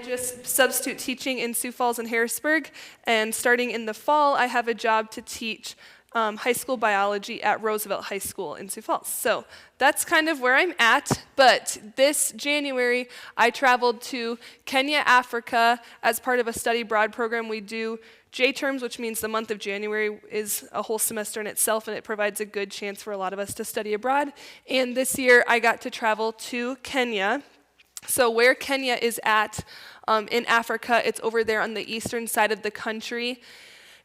just substitute teaching in Sioux Falls and Harrisburg, and starting in the fall, I have a job to teach high school biology at Roosevelt High School in Sioux Falls. So that's kind of where I'm at, but this January, I traveled to Kenya, Africa, as part of a study abroad program. We do J-terms, which means the month of January is a whole semester in itself, and it provides a good chance for a lot of us to study abroad. And this year, I got to travel to Kenya. So where Kenya is at in Africa, it's over there on the eastern side of the country.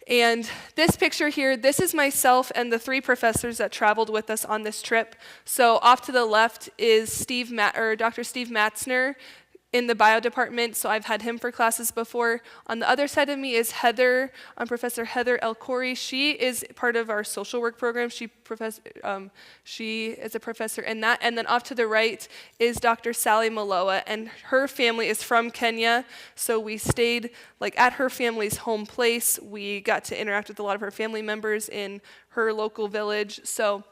And this picture here, this is myself and the 3 professors that traveled with us on this trip. So off to the left is Dr. Steve Matzner in the bio department, so I've had him for classes before. On the other side of me is Heather, Professor Heather El-Khoury. She is part of our social work program. She is a professor in that. And then off to the right is Dr. Sally Maloa, and her family is from Kenya, so we stayed at her family's home place. We got to interact with a lot of her family members in her local village. So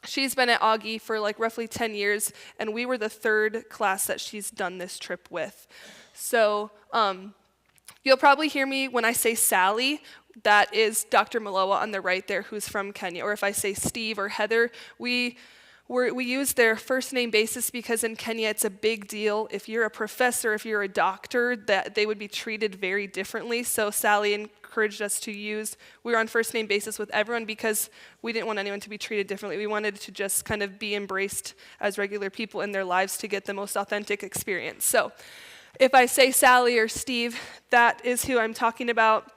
she's been at Augie for roughly 10 years, and we were the 3rd class that she's done this trip with. So you'll probably hear me when I say Sally. That is Dr. Maloa on the right there, who's from Kenya. Or if I say Steve or Heather, we use their first name basis because in Kenya it's a big deal. If you're a professor, if you're a doctor, that they would be treated very differently. So Sally encouraged us we were on first name basis with everyone because we didn't want anyone to be treated differently. We wanted to just kind of be embraced as regular people in their lives to get the most authentic experience. So if I say Sally or Steve, that is who I'm talking about.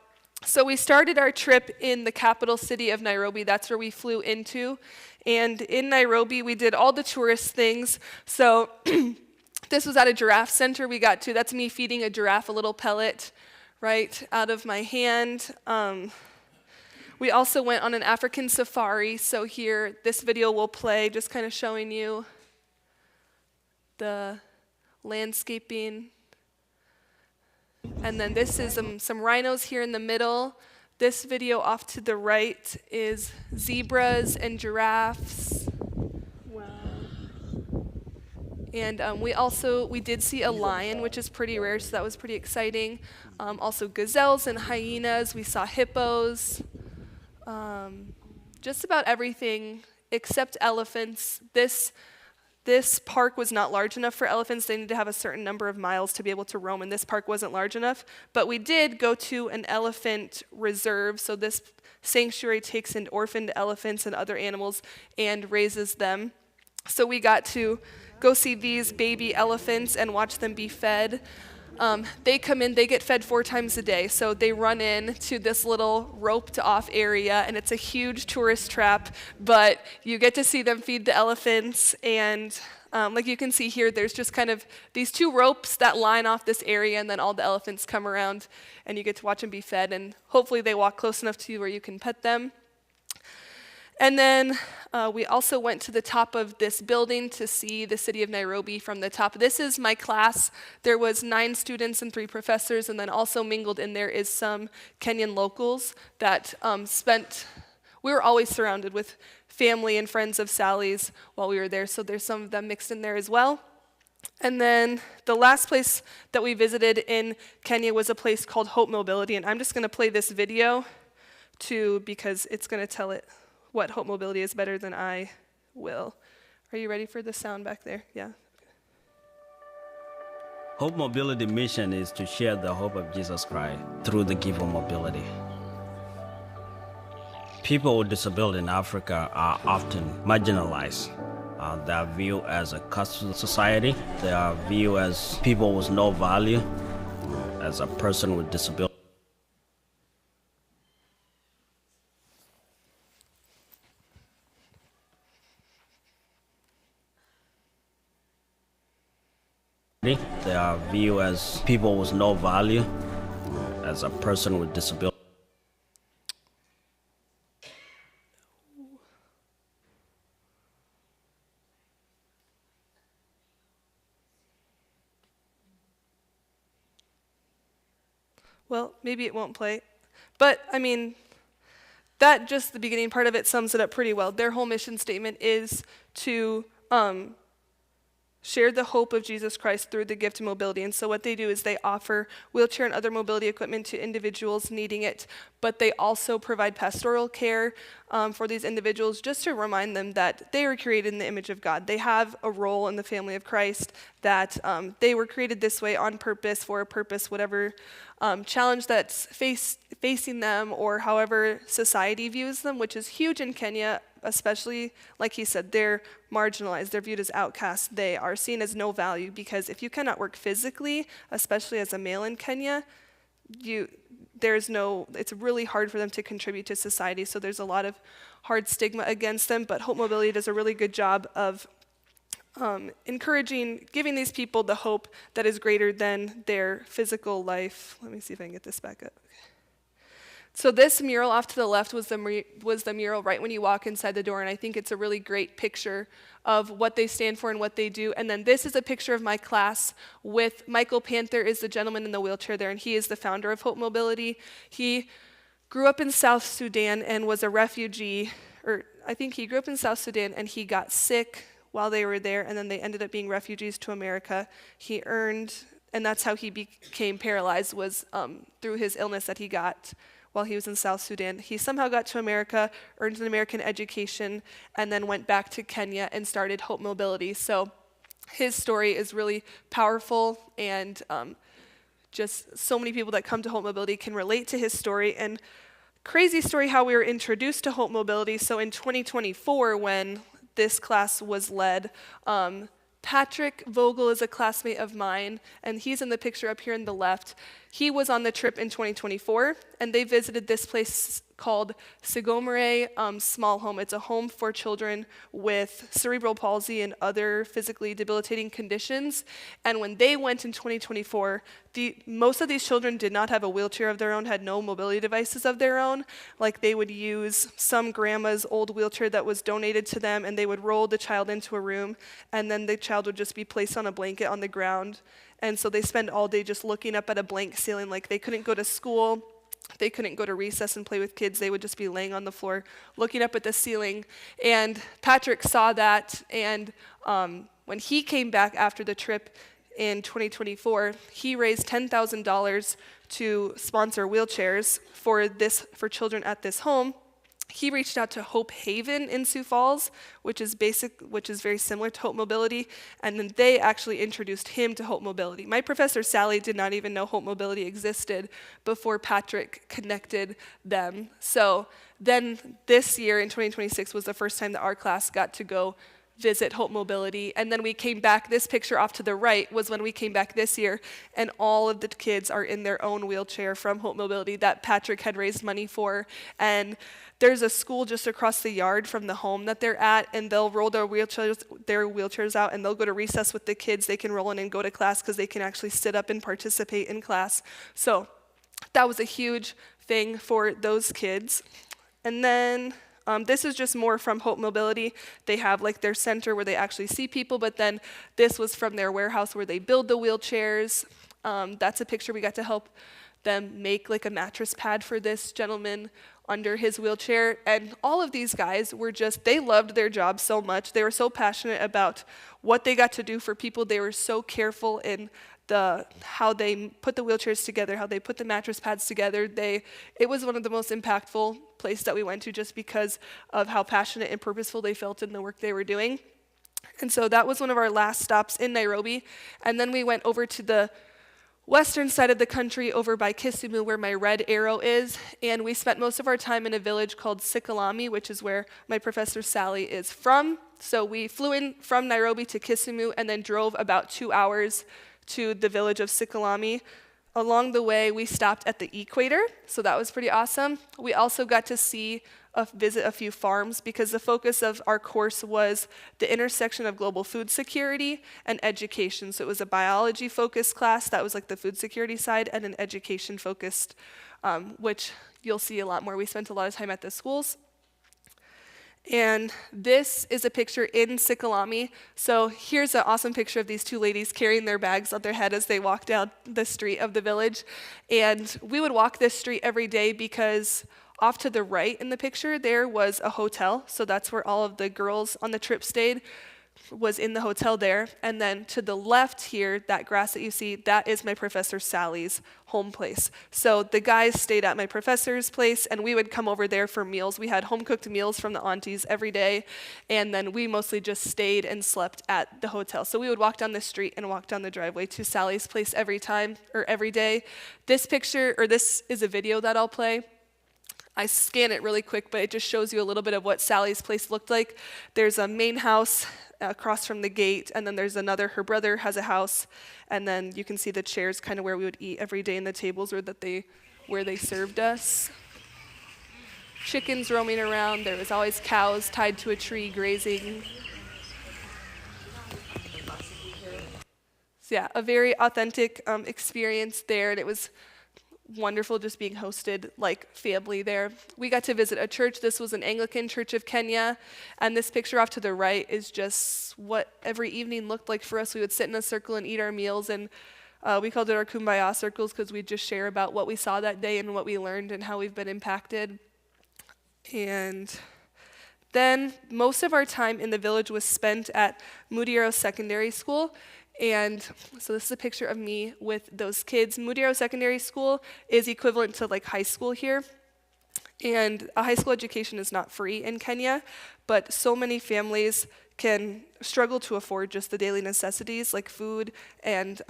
So we started our trip in the capital city of Nairobi. That's where we flew into. And in Nairobi, we did all the tourist things. So this was at a giraffe center we got to. That's me feeding a giraffe a little pellet right out of my hand. We also went on an African safari. So here, this video will play, just kind of showing you the landscaping. And then this is some rhinos here in the middle. This video off to the right is zebras and giraffes. Wow. And we did see a lion, which is pretty rare, so that was pretty exciting. Also gazelles and hyenas. We saw hippos. Just about everything except elephants. This park was not large enough for elephants. They need to have a certain number of miles to be able to roam, and this park wasn't large enough. But we did go to an elephant reserve, so this sanctuary takes in orphaned elephants and other animals and raises them. So we got to go see these baby elephants and watch them be fed. They come in, they get fed 4 times a day. So they run in to this little roped off area, and it's a huge tourist trap, but you get to see them feed the elephants. And like you can see here, there's just kind of these 2 ropes that line off this area, and then all the elephants come around, and you get to watch them be fed, and hopefully they walk close enough to you where you can pet them. And then we also went to the top of this building to see the city of Nairobi from the top. This is my class. There was 9 students and 3 professors, and then also mingled in there is some Kenyan locals that we were always surrounded with family and friends of Sally's while we were there, so there's some of them mixed in there as well. And then the last place that we visited in Kenya was a place called Hope Mobility, and I'm just going to play this video because it's going to tell it what Hope Mobility is better than I will. Are you ready for the sound back there? Yeah. Hope Mobility mission is to share the hope of Jesus Christ through the gift of mobility. People with disability in Africa are often marginalized. They are viewed as a caste society. They are viewed as people with no value, as a person with disability. They are viewed as people with no value, as a person with disability. Well, maybe it won't play. But, that just the beginning part of it sums it up pretty well. Their whole mission statement is to share the hope of Jesus Christ through the gift of mobility. And so what they do is they offer wheelchair and other mobility equipment to individuals needing it, but they also provide pastoral care for these individuals just to remind them that they were created in the image of God. They have a role in the family of Christ, that they were created this way on purpose, for a purpose, whatever challenge that's facing them or however society views them, which is huge in Kenya. Especially, like he said, they're marginalized, they're viewed as outcasts, they are seen as no value, because if you cannot work physically, especially as a male in Kenya, it's really hard for them to contribute to society, so there's a lot of hard stigma against them, but Hope Mobility does a really good job of encouraging, giving these people the hope that is greater than their physical life. Let me see if I can get this back up. So this mural off to the left was the mural right when you walk inside the door, and I think it's a really great picture of what they stand for and what they do. And then this is a picture of my class with Michael Panther is the gentleman in the wheelchair there, and he is the founder of Hope Mobility. He grew up in South Sudan and was a refugee, or I think he grew up in South Sudan and he got sick while they were there, and then they ended up being refugees to America. And that's how he became paralyzed, was through his illness that he got while he was in South Sudan. He somehow got to America, earned an American education, and then went back to Kenya and started Hope Mobility. So his story is really powerful, and just so many people that come to Hope Mobility can relate to his story. And crazy story how we were introduced to Hope Mobility. So in 2024, when this class was led, Patrick Vogel is a classmate of mine, and he's in the picture up here in the left. He was on the trip in 2024, and they visited this place called Sigomere Small Home. It's a home for children with cerebral palsy and other physically debilitating conditions. And when they went in 2024, most of these children did not have a wheelchair of their own, had no mobility devices of their own. Like, they would use some grandma's old wheelchair that was donated to them, and they would roll the child into a room, and then the child would just be placed on a blanket on the ground. And so they spend all day just looking up at a blank ceiling. Like, they couldn't go to school, they couldn't go to recess and play with kids. They would just be laying on the floor looking up at the ceiling. And Patrick saw that, and when he came back after the trip in 2024, he raised $10,000 to sponsor wheelchairs for children at this home. He reached out to Hope Haven in Sioux Falls, which is very similar to Hope Mobility, and then they actually introduced him to Hope Mobility. My professor, Sally, did not even know Hope Mobility existed before Patrick connected them. So then this year, in 2026, was the first time that our class got to go visit Hope Mobility, and then we came back. This picture off to the right was when we came back this year, and all of the kids are in their own wheelchair from Hope Mobility that Patrick had raised money for. And there's a school just across the yard from the home that they're at, and they'll roll their wheelchairs out, and they'll go to recess with the kids. They can roll in and go to class because they can actually sit up and participate in class. So that was a huge thing for those kids. And then this is just more from Hope Mobility. They have like their center where they actually see people, but then this was from their warehouse where they build the wheelchairs. That's a picture we got to help them make, like a mattress pad for this gentleman under his wheelchair. And all of these guys were they loved their job so much. They were so passionate about what they got to do for people. They were so careful in how they put the wheelchairs together, how they put the mattress pads together. It was one of the most impactful places that we went to, just because of how passionate and purposeful they felt in the work they were doing. And so that was one of our last stops in Nairobi. And then we went over to the western side of the country, over by Kisumu, where my red arrow is, and we spent most of our time in a village called Sikalami, which is where my professor Sally is from. So we flew in from Nairobi to Kisumu and then drove about 2 hours to the village of Sikalami. Along the way, we stopped at the equator, so that was pretty awesome. We also got to visit a few farms, because the focus of our course was the intersection of global food security and education. So it was a biology-focused class, that was like the food security side, and an education-focused, which you'll see a lot more. We spent a lot of time at the schools. And this is a picture in Sikalami. So here's an awesome picture of these two ladies carrying their bags on their head as they walk down the street of the village. And we would walk this street every day because off to the right in the picture there was a hotel. So that's where all of the girls on the trip stayed. was in the hotel there. And then to the left here, that grass that you see, that is my professor Sally's home place. So the guys stayed at my professor's place, and we would come over there for meals. We had home-cooked meals from the aunties every day, and then we mostly just stayed and slept at the hotel. So we would walk down the street and walk down the driveway to Sally's place every day. This picture, or this is a video that I'll play. I scan it really quick, but it just shows you a little bit of what Sally's place looked like. There's a main house across from the gate, and then there's another, her brother has a house, and then you can see the chairs kind of where we would eat every day, and the tables where they served us. Chickens roaming around. There was always cows tied to a tree grazing. So yeah, a very authentic experience there, and it was wonderful just being hosted like family there. We got to visit a church. This was an Anglican church of Kenya, and this picture off to the right is just what every evening looked like for us. We would sit in a circle and eat our meals, and we called it our kumbaya circles because we'd just share about what we saw that day and what we learned and how we've been impacted. And then most of our time in the village was spent at Mudiero Secondary School. And so this is a picture of me with those kids. Mudiero Secondary School is equivalent to like high school here. And a high school education is not free in Kenya, but so many families can struggle to afford just the daily necessities like food. And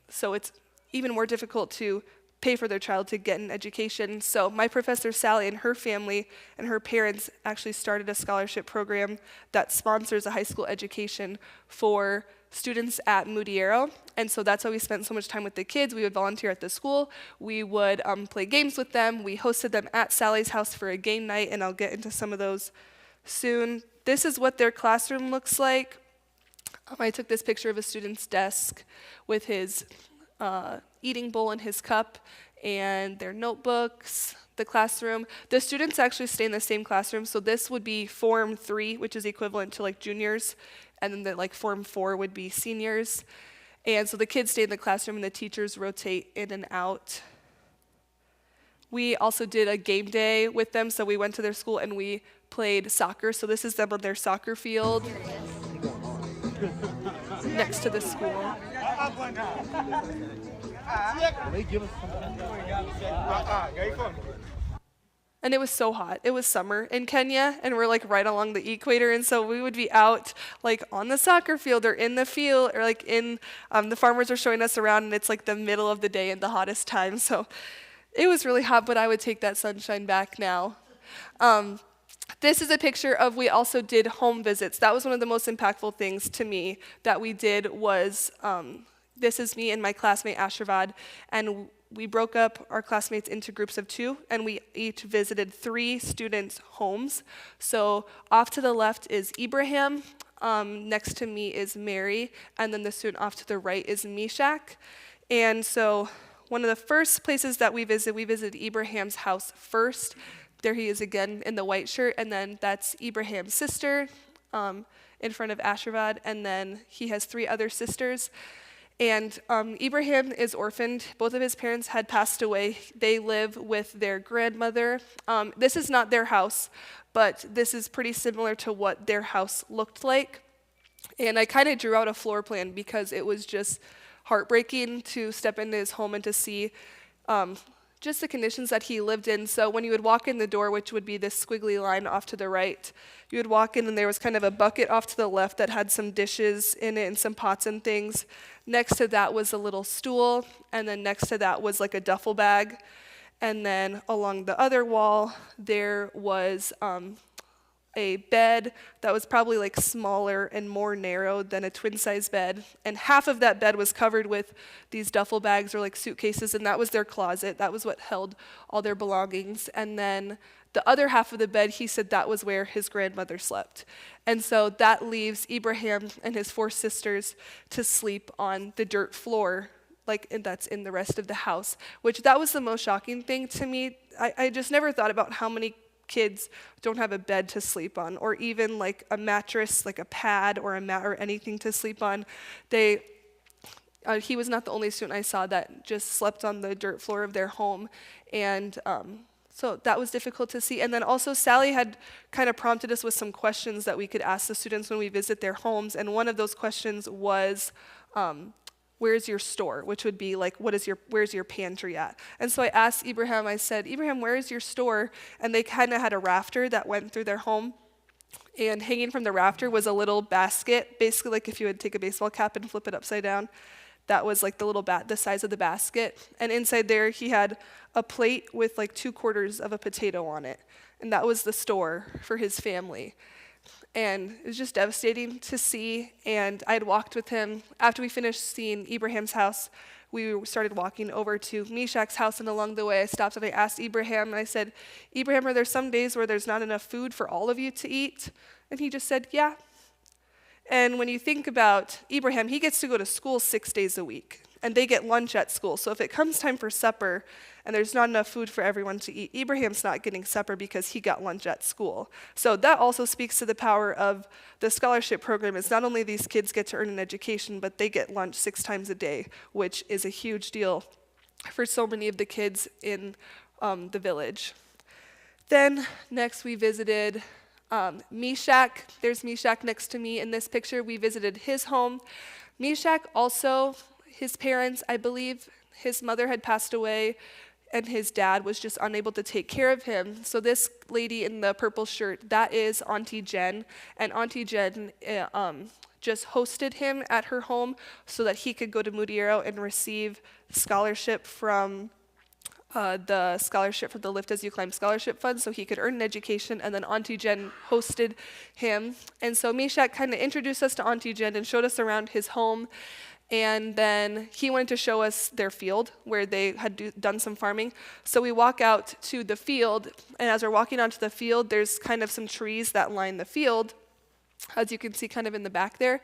so it's even more difficult to pay for their child to get an education. So my professor Sally and her family and her parents actually started a scholarship program that sponsors a high school education for students at Mudiero, and so that's why we spent so much time with the kids. We would volunteer at the school. We would play games with them. We hosted them at Sally's house for a game night, and I'll get into some of those soon. This is what their classroom looks like. I took this picture of a student's desk with his eating bowl and his cup, and their notebooks, the classroom. The students actually stay in the same classroom, so this would be Form 3, which is equivalent to like juniors, and then the Form 4 would be seniors. And so the kids stay in the classroom and the teachers rotate in and out. We also did a game day with them, so we went to their school and we played soccer. So this is them on their soccer field next to the school. And it was so hot. It was summer in Kenya, and we're like right along the equator, and so we would be out like on the soccer field or in the field or like in, the farmers are showing us around, and it's like the middle of the day and the hottest time. So it was really hot, but I would take that sunshine back now. This is a picture of, we also did home visits. That was one of the most impactful things to me that we did was, this is me and my classmate Ashravad, and we broke up our classmates into groups of 2, and we each visited 3 students' homes. So off to the left is Ibrahim, next to me is Mary, and then the student off to the right is Meshach. And so one of the first places that we visited Ibrahim's house first. There he is again in the white shirt, and then that's Ibrahim's sister in front of Ashravad, and then he has 3 other sisters. And Ibrahim is orphaned. Both of his parents had passed away. They live with their grandmother. This is not their house, but this is pretty similar to what their house looked like. And I kind of drew out a floor plan because it was just heartbreaking to step into his home and to see just the conditions that he lived in. So when you would walk in the door, which would be this squiggly line off to the right, you would walk in and there was kind of a bucket off to the left that had some dishes in it and some pots and things. Next to that was a little stool, and then next to that was like a duffel bag. And then along the other wall, there was a bed that was probably like smaller and more narrow than a twin-size bed. And half of that bed was covered with these duffel bags or like suitcases, and that was their closet. That was what held all their belongings. And then the other half of the bed, he said that was where his grandmother slept. And so that leaves Ibrahim and his 4 sisters to sleep on the dirt floor, and that's in the rest of the house, which that was the most shocking thing to me. I just never thought about how many kids don't have a bed to sleep on, or even like a mattress, like a pad or a mat or anything to sleep on. He was not the only student I saw that just slept on the dirt floor of their home. And So that was difficult to see. And then also Sally had kind of prompted us with some questions that we could ask the students when we visit their homes. And one of those questions was, where's your store? Which would be like, where's your pantry at? And so I asked Ibrahim, I said, Ibrahim, where is your store? And they kind of had a rafter that went through their home. And hanging from the rafter was a little basket, basically like if you would take a baseball cap and flip it upside down. That was like the size of the basket. And inside there, he had a plate with like 2/4 of a potato on it. And that was the store for his family. And it was just devastating to see. And I had walked with him. After we finished seeing Ibrahim's house, we started walking over to Meshach's house. And along the way, I stopped and I asked Ibrahim, and I said, Ibrahim, are there some days where there's not enough food for all of you to eat? And he just said, yeah. And when you think about Ibrahim, he gets to go to school 6 days a week, and they get lunch at school. So if it comes time for supper and there's not enough food for everyone to eat, Ibrahim's not getting supper because he got lunch at school. So that also speaks to the power of the scholarship program. Is not only these kids get to earn an education, but they get lunch 6 times a day, which is a huge deal for so many of the kids in the village. Then next we visited Meshach. There's Meshach next to me in this picture. We visited his home. Meshach also, his parents, I believe his mother had passed away and his dad was just unable to take care of him. So this lady in the purple shirt, that is Auntie Jen. And Auntie Jen just hosted him at her home so that he could go to Mudiero and receive scholarship from the scholarship from the Lift As You Climb Scholarship Fund so he could earn an education, and then Auntie Jen hosted him. And so Meshach kind of introduced us to Auntie Jen and showed us around his home, and then he wanted to show us their field where they had done some farming. So we walk out to the field, and as we're walking onto the field, there's kind of some trees that line the field, as you can see kind of in the back there.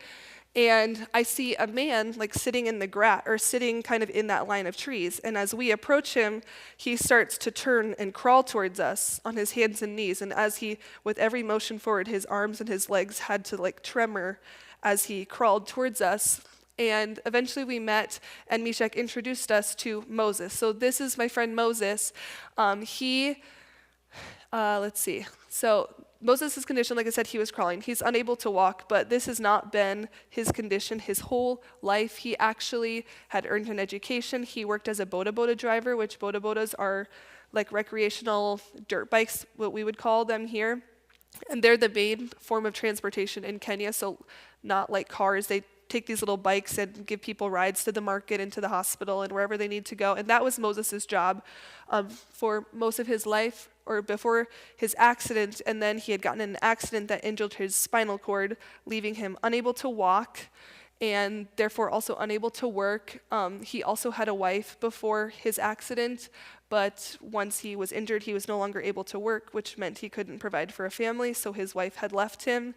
And I see a man like sitting in the grass, or sitting kind of in that line of trees. And as we approach him, he starts to turn and crawl towards us on his hands and knees. And as he, with every motion forward, his arms and his legs had to like tremor as he crawled towards us. And eventually we met, and Meshach introduced us to Moses. So this is my friend Moses. Let's see. So Moses' condition, like I said, he was crawling. He's unable to walk, but this has not been his condition his whole life. He actually had earned an education. He worked as a boda driver, which bodas are like recreational dirt bikes, what we would call them here. And they're the main form of transportation in Kenya, so not like cars. They take these little bikes and give people rides to the market and to the hospital and wherever they need to go. And that was Moses' job for most of his life, or before his accident. And then he had gotten in an accident that injured his spinal cord, leaving him unable to walk and therefore also unable to work. He also had a wife before his accident, but once he was injured, he was no longer able to work, which meant he couldn't provide for a family, so his wife had left him.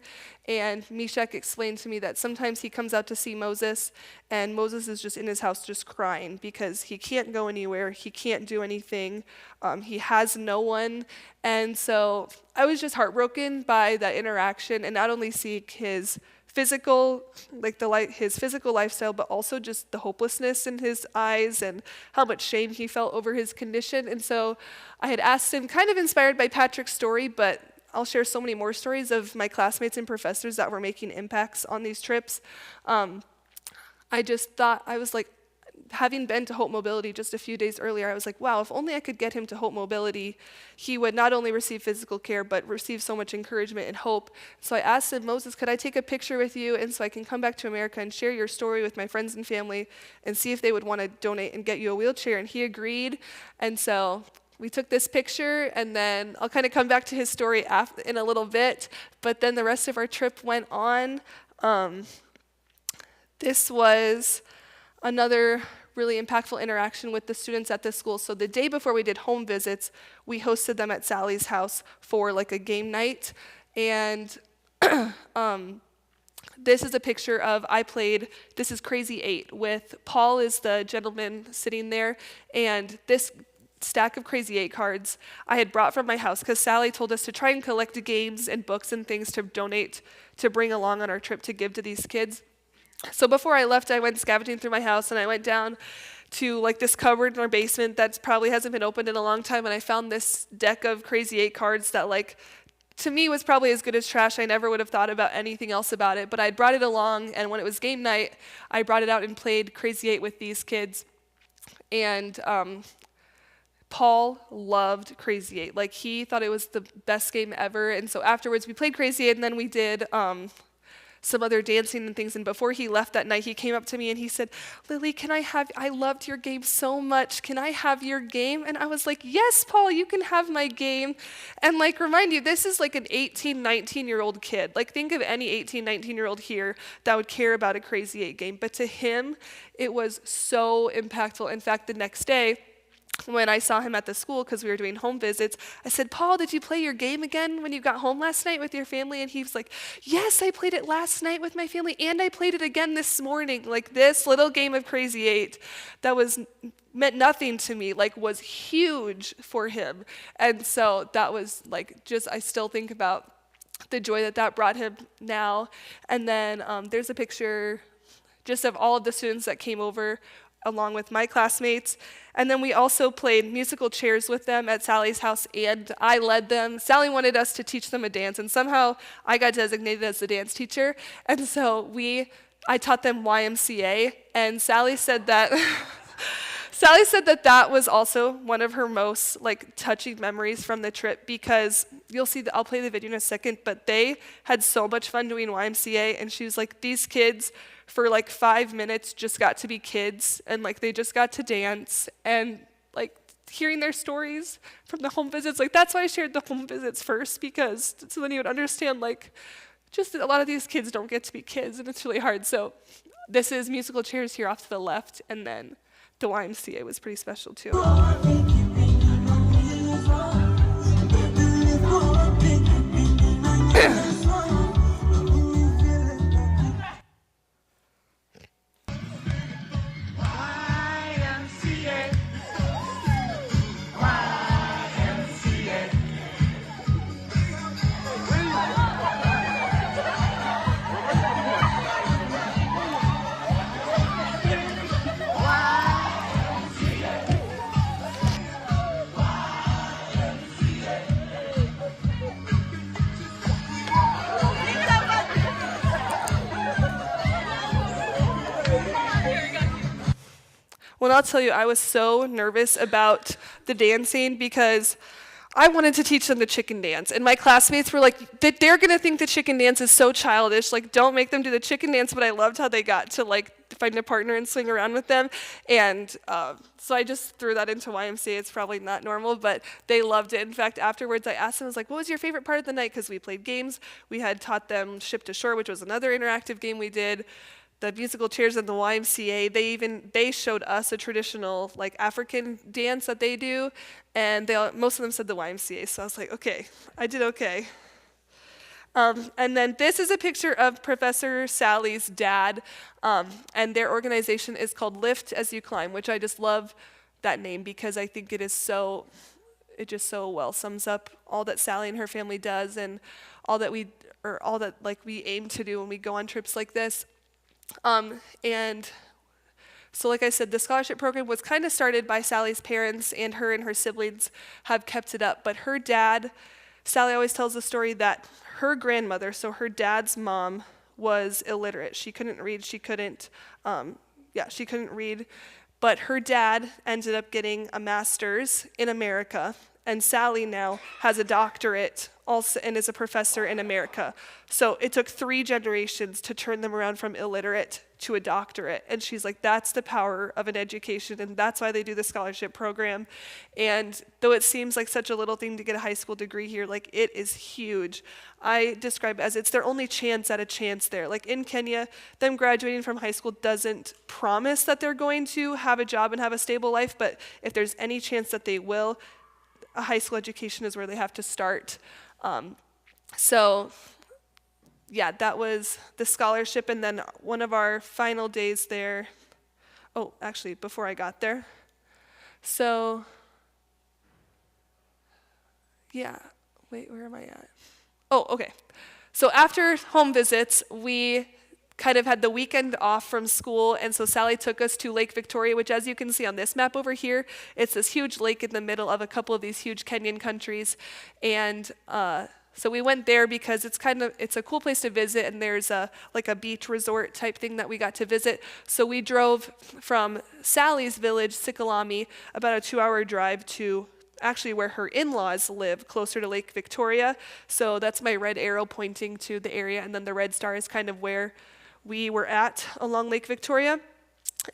And Meshach explained to me that sometimes he comes out to see Moses, and Moses is just in his house just crying because he can't go anywhere, he can't do anything, he has no one. And so I was just heartbroken by that interaction, and not only seeing his physical, his physical lifestyle, but also just the hopelessness in his eyes and how much shame he felt over his condition. And so I had asked him, kind of inspired by Patrick's story, but I'll share so many more stories of my classmates and professors that were making impacts on these trips. I just thought, I was like, having been to Hope Mobility just a few days earlier, I was like, wow, if only I could get him to Hope Mobility, he would not only receive physical care, but receive so much encouragement and hope. So I asked him, Moses, could I take a picture with you, and so I can come back to America and share your story with my friends and family and see if they would want to donate and get you a wheelchair? And he agreed. And so we took this picture, and then I'll kind of come back to his story in a little bit, but then the rest of our trip went on. This was another really impactful interaction with the students at this school. So the day before we did home visits, we hosted them at Sally's house for like a game night. And this is a picture of, this is Crazy 8 with Paul is the gentleman sitting there. And this stack of Crazy 8 cards I had brought from my house because Sally told us to try and collect games and books and things to donate, to bring along on our trip to give to these kids. So before I left, I went scavenging through my house, and I went down to like this cupboard in our basement that probably hasn't been opened in a long time, and I found this deck of Crazy 8 cards that like to me was probably as good as trash. I never would have thought about anything else about it, but I'd brought it along, and when it was game night, I brought it out and played Crazy 8 with these kids. And Paul loved Crazy 8. Like, he thought it was the best game ever. And so afterwards, we played Crazy 8, and then we did some other dancing and things. And before he left that night, he came up to me and he said, Lily, I loved your game so much. Can I have your game? And I was like, yes, Paul, you can have my game. And like, remind you, this is like an 18, 19-year-old kid. Like, think of any 18, 19-year-old here that would care about a Crazy 8 game. But to him, it was so impactful. In fact, the next day, when I saw him at the school, because we were doing home visits, I said, Paul, did you play your game again when you got home last night with your family? And he was like, yes, I played it last night with my family, and I played it again this morning. Like, this little game of Crazy 8 that meant nothing to me, like, was huge for him. And so that was like, just, I still think about the joy that brought him now. And then there's a picture just of all of the students that came over along with my classmates. And then we also played musical chairs with them at Sally's house, and I led them. Sally wanted us to teach them a dance, and somehow I got designated as the dance teacher. And so I taught them YMCA, and Sally said that that was also one of her most like touching memories from the trip, because you'll see that I'll play the video in a second, but they had so much fun doing YMCA, and she was like, these kids for like 5 minutes just got to be kids, and like they just got to dance, and like hearing their stories from the home visits, like that's why I shared the home visits first, because so then you would understand like just a lot of these kids don't get to be kids, and it's really hard. So this is musical chairs here off to the left, and then the YMCA was pretty special too. Well, I'll tell you, I was so nervous about the dancing because I wanted to teach them the chicken dance. And my classmates were like, they're going to think the chicken dance is so childish. Like, don't make them do the chicken dance. But I loved how they got to like find a partner and swing around with them. And so I just threw that into YMCA. It's probably not normal, but they loved it. In fact, afterwards, I asked them, I was like, what was your favorite part of the night? Because we played games. We had taught them Ship to Shore, which was another interactive game we did. The musical chairs and the YMCA, they showed us a traditional like African dance that they do, and most of them said the YMCA. So I was like, okay, I did okay. And then this is a picture of Professor Sally's dad, and their organization is called Lift As You Climb, which I just love that name because I think it just so well sums up all that Sally and her family does, and all that we aim to do when we go on trips like this. And so like I said, the scholarship program was kind of started by Sally's parents, and her siblings have kept it up. But her dad, Sally always tells the story that her grandmother, so her dad's mom, was illiterate. She couldn't read, she couldn't read. But her dad ended up getting a master's in America, and Sally now has a doctorate also and is a professor in America. So it took 3 generations to turn them around from illiterate to a doctorate. And she's like, that's the power of an education, and that's why they do the scholarship program. And though it seems like such a little thing to get a high school degree here, like it is huge. I describe it as it's their only chance at a chance there. Like in Kenya, them graduating from high school doesn't promise that they're going to have a job and have a stable life, but if there's any chance that they will, a high school education is where they have to start. So yeah, that was the scholarship. And then one of our final days there, actually before I got there. So yeah, wait, where am I at? Oh, okay. So after home visits, we kind of had the weekend off from school, and so Sally took us to Lake Victoria, which, as you can see on this map over here, it's this huge lake in the middle of a couple of these huge Kenyan countries. And so we went there because it's a cool place to visit, and there's like a beach resort type thing that we got to visit. So we drove from Sally's village, Sikalami, about a 2-hour drive to actually where her in-laws live, closer to Lake Victoria. So that's my red arrow pointing to the area, and then the red star is kind of where we were at along Lake Victoria.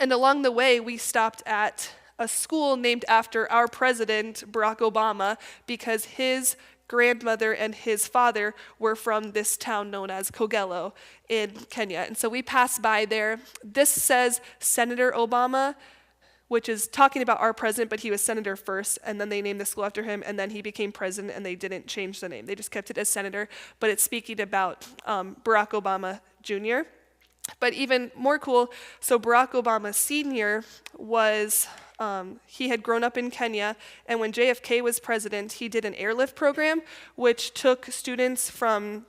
And along the way, we stopped at a school named after our president, Barack Obama, because his grandmother and his father were from this town known as Kogelo in Kenya. And so we passed by there. This says Senator Obama, which is talking about our president, but he was senator first, and then they named the school after him, and then he became president, and they didn't change the name. They just kept it as senator, but it's speaking about Barack Obama Jr. But even more cool, so Barack Obama Sr. was, he had grown up in Kenya, and when JFK was president, he did an airlift program, which took students from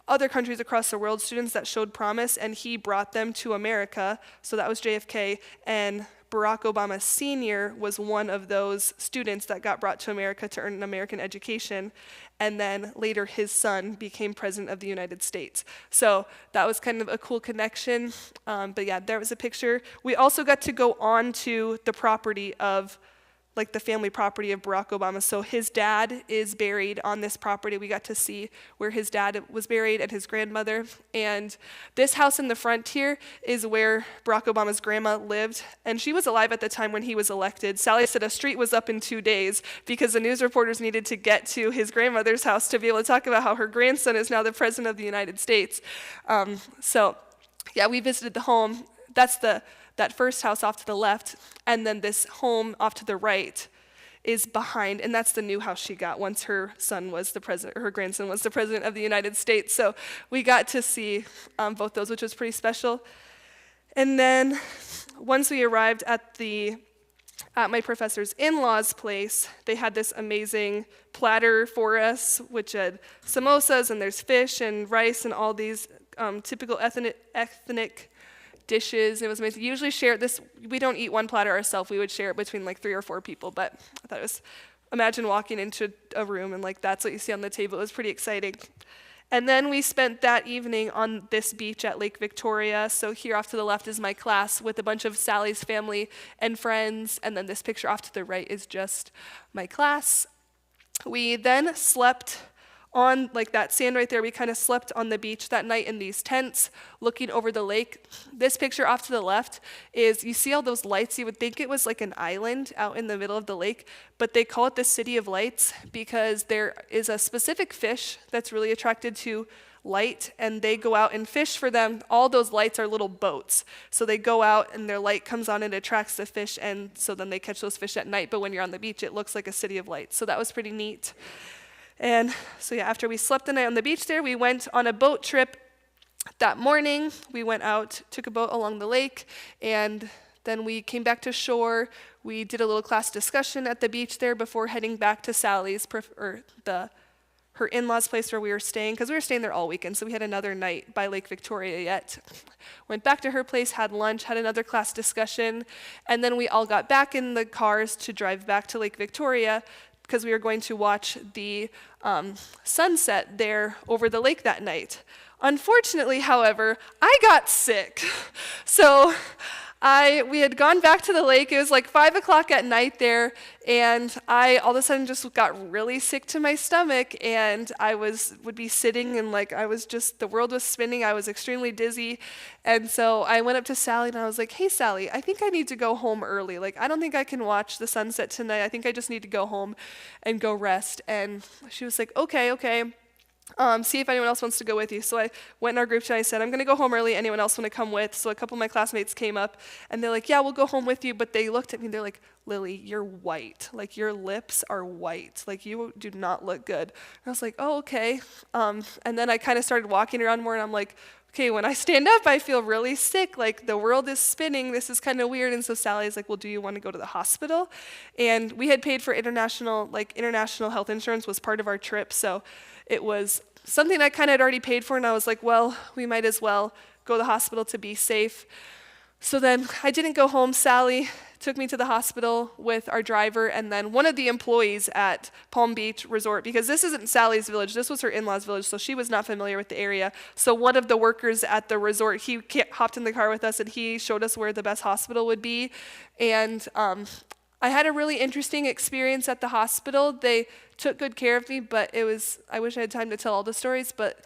other countries across the world, students that showed promise, and he brought them to America. So that was JFK, and Barack Obama Sr. was one of those students that got brought to America to earn an American education, and then later his son became president of the United States. So that was kind of a cool connection. But yeah, there was a picture. We also got to go on to the property of like the family property of Barack Obama. So his dad is buried on this property. We got to see where his dad was buried and his grandmother. And this house in the front here is where Barack Obama's grandma lived. And she was alive at the time when he was elected. Sally said a street was up in 2 days because the news reporters needed to get to his grandmother's house to be able to talk about how her grandson is now the president of the United States. So yeah, we visited the home. That's that first house off to the left, and then this home off to the right is behind, and that's the new house she got once her son was the president, or her grandson was the president of the United States. So we got to see both those, which was pretty special. And then once we arrived at my professor's in-laws' place, they had this amazing platter for us, which had samosas, and there's fish and rice and all these typical ethnic dishes. It was amazing. Usually share this, we don't eat one platter ourselves, we would share it between like 3 or 4 people, but I thought it was, imagine walking into a room and like that's what you see on the table. It was pretty exciting. And then we spent that evening on this beach at Lake Victoria. So here off to the left is my class with a bunch of Sally's family and friends, and then this picture off to the right is just my class. We then slept on like that sand right there. We kind of slept on the beach that night in these tents looking over the lake. This picture off to the left is, you see all those lights, you would think it was like an island out in the middle of the lake, but they call it the City of Lights because there is a specific fish that's really attracted to light, and they go out and fish for them. All those lights are little boats. So they go out and their light comes on and attracts the fish, and so then they catch those fish at night, but when you're on the beach, it looks like a city of lights. So that was pretty neat. And so yeah, after we slept the night on the beach there, we went on a boat trip that morning. We went out, took a boat along the lake, and then we came back to shore. We did a little class discussion at the beach there before heading back to Sally's, her in-laws' place where we were staying, because we were staying there all weekend, so we had another night by Lake Victoria yet. Went back to her place, had lunch, had another class discussion, and then we all got back in the cars to drive back to Lake Victoria because we were going to watch the sunset there over the lake that night. Unfortunately, however, I got sick. So we had gone back to the lake. It was like 5 o'clock at night there, and I all of a sudden just got really sick to my stomach, and I would be sitting and like the world was spinning. I was extremely dizzy, and so I went up to Sally and I was like, "Hey Sally, I think I need to go home early. Like I don't think I can watch the sunset tonight. I think I just need to go home and go rest." And she was like, "Okay. See if anyone else wants to go with you." So I went in our group chat and I said, "I'm going to go home early. Anyone else want to come with?" So a couple of my classmates came up and they're like, "Yeah, we'll go home with you." But they looked at me and they're like, "Lily, you're white. Like your lips are white. Like you do not look good." And I was like, "Oh, okay." And then I kind of started walking around more and I'm like, okay, when I stand up, I feel really sick. Like the world is spinning. This is kind of weird. And so Sally's like, well, do you want to go to the hospital? And we had paid for international health insurance was part of our trip. So it was something I kind of had already paid for. And I was like, well, we might as well go to the hospital to be safe. So then I didn't go home. Sally took me to the hospital with our driver and then one of the employees at Palm Beach Resort, because this isn't Sally's village, this was her in-laws' village, so she was not familiar with the area. So one of the workers at the resort, he hopped in the car with us and he showed us where the best hospital would be. And I had a really interesting experience at the hospital. They took good care of me, but I wish I had time to tell all the stories, but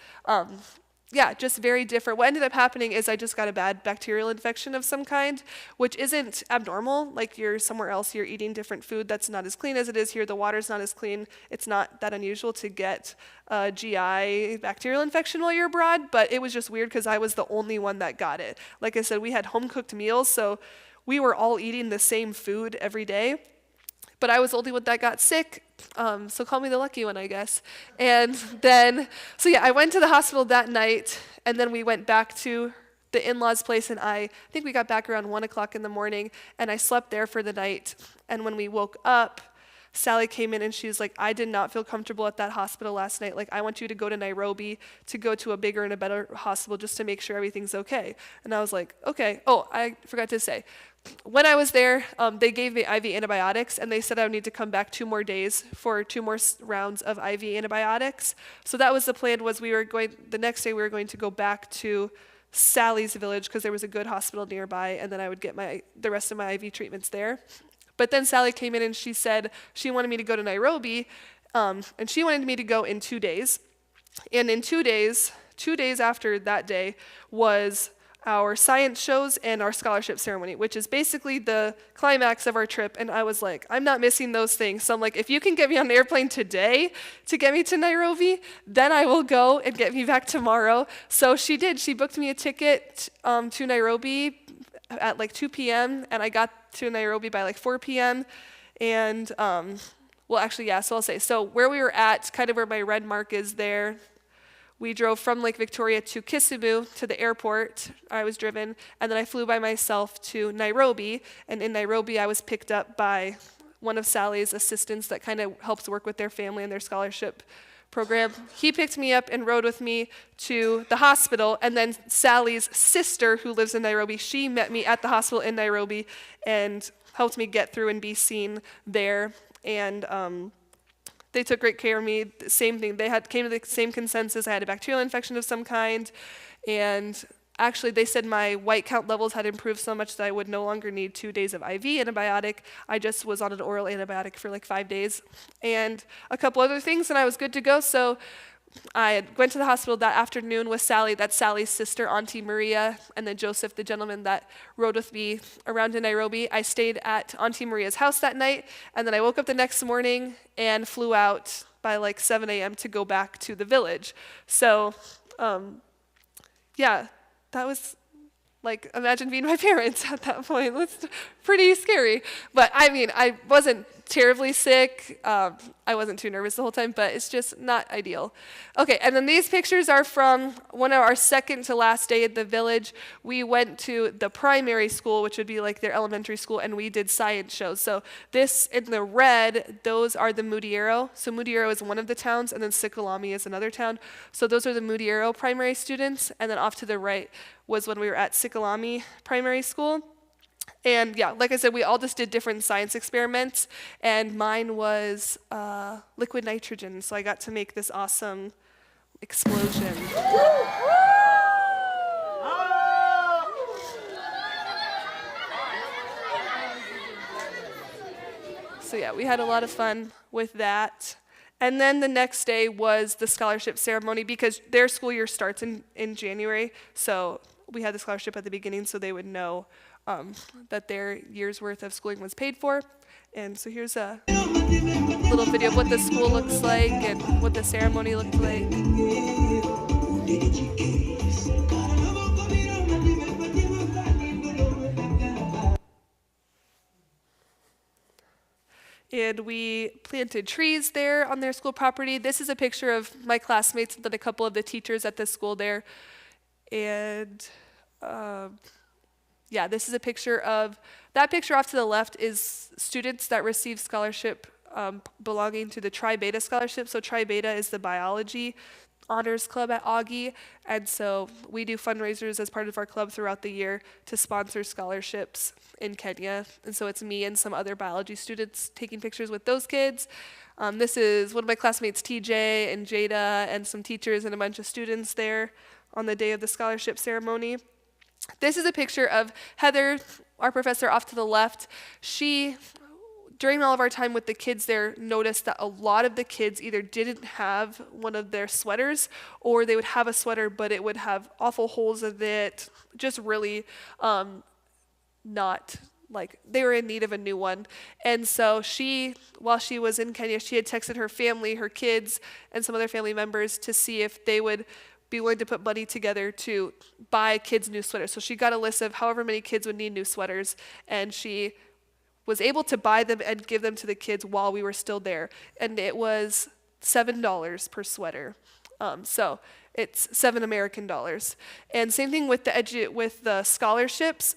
yeah, just very different. What ended up happening is I just got a bad bacterial infection of some kind, which isn't abnormal. Like you're somewhere else, you're eating different food that's not as clean as it is here. The water's not as clean. It's not that unusual to get a GI bacterial infection while you're abroad, but it was just weird because I was the only one that got it. Like I said, we had home-cooked meals, so we were all eating the same food every day. But I was the only one that got sick, so call me the lucky one, I guess. And then, so yeah, I went to the hospital that night, and then we went back to the in-laws' place, and I think we got back around 1 o'clock in the morning, and I slept there for the night. And when we woke up, Sally came in and she was like, I did not feel comfortable at that hospital last night. Like, I want you to go to Nairobi to go to a bigger and a better hospital just to make sure everything's okay. And I was like, okay. Oh, I forgot to say, when I was there, they gave me IV antibiotics, and they said I would need to come back 2 more days for 2 more rounds of IV antibiotics. So that was the plan, was the next day we were going to go back to Sally's village because there was a good hospital nearby, and then I would get the rest of my IV treatments there. But then Sally came in and she said she wanted me to go to Nairobi, and she wanted me to go in 2 days. And in 2 days after that day was our science shows and our scholarship ceremony, which is basically the climax of our trip. And I was like, I'm not missing those things. So I'm like, if you can get me on an airplane today to get me to Nairobi, then I will go and get me back tomorrow. So she did. She booked me a ticket to Nairobi at like 2 p.m. and I got to Nairobi by like 4 p.m. And so I'll say, so where we were at, kind of where my red mark is there, we drove from Lake Victoria to Kisumu to the airport. I was driven, and then I flew by myself to Nairobi. And in Nairobi, I was picked up by one of Sally's assistants that kind of helps work with their family and their scholarship program. He picked me up and rode with me to the hospital. And then Sally's sister, who lives in Nairobi, she met me at the hospital in Nairobi and helped me get through and be seen there. And they took great care of me. Same thing. They came to the same consensus. I had a bacterial infection of some kind. And actually, they said my white count levels had improved so much that I would no longer need 2 days of IV antibiotic. I just was on an oral antibiotic for like 5 days. And a couple other things, and I was good to go. So I went to the hospital that afternoon with Sally. That's Sally's sister, Auntie Maria, and then Joseph, the gentleman that rode with me around in Nairobi. I stayed at Auntie Maria's house that night, and then I woke up the next morning and flew out by like 7 a.m. to go back to the village. So, yeah, that was like, imagine being my parents at that point. That's pretty scary. But I mean, I wasn't terribly sick. I wasn't too nervous the whole time, but it's just not ideal. Okay, and then these pictures are from one of our second to last day at the village. We went to the primary school, which would be like their elementary school, and we did science shows. So this in the red, those are the Mudiero. So Mudiero is one of the towns, and then Sikalami is another town. So those are the Mudiero primary students, and then off to the right was when we were at Sikalami Primary School. And yeah, like I said, we all just did different science experiments, and mine was liquid nitrogen, so I got to make this awesome explosion. So yeah, we had a lot of fun with that. And then the next day was the scholarship ceremony, because their school year starts in January, so we had the scholarship at the beginning so they would know that their year's worth of schooling was paid for. And so here's a little video of what the school looks like and what the ceremony looked like. And we planted trees there on their school property. This is a picture of my classmates and then a couple of the teachers at the school there. And yeah, this is a picture of, that picture off to the left is students that receive scholarship belonging to the Tri Beta scholarship. So Tri Beta is the biology honors club at Augie, and so we do fundraisers as part of our club throughout the year to sponsor scholarships in Kenya. And so it's me and some other biology students taking pictures with those kids. This is one of my classmates, TJ and Jada, and some teachers and a bunch of students there on the day of the scholarship ceremony. This is a picture of Heather, our professor off to the left. She, during all of our time with the kids there, noticed that a lot of the kids either didn't have one of their sweaters, or they would have a sweater, but it would have awful holes in it, just really not, like, they were in need of a new one. And so she, while she was in Kenya, she had texted her family, her kids, and some other family members to see if they would be willing to put money together to buy kids new sweaters. So she got a list of however many kids would need new sweaters, and she was able to buy them and give them to the kids while we were still there. And it was $7 per sweater. So it's $7 American dollars. And same thing with the scholarships.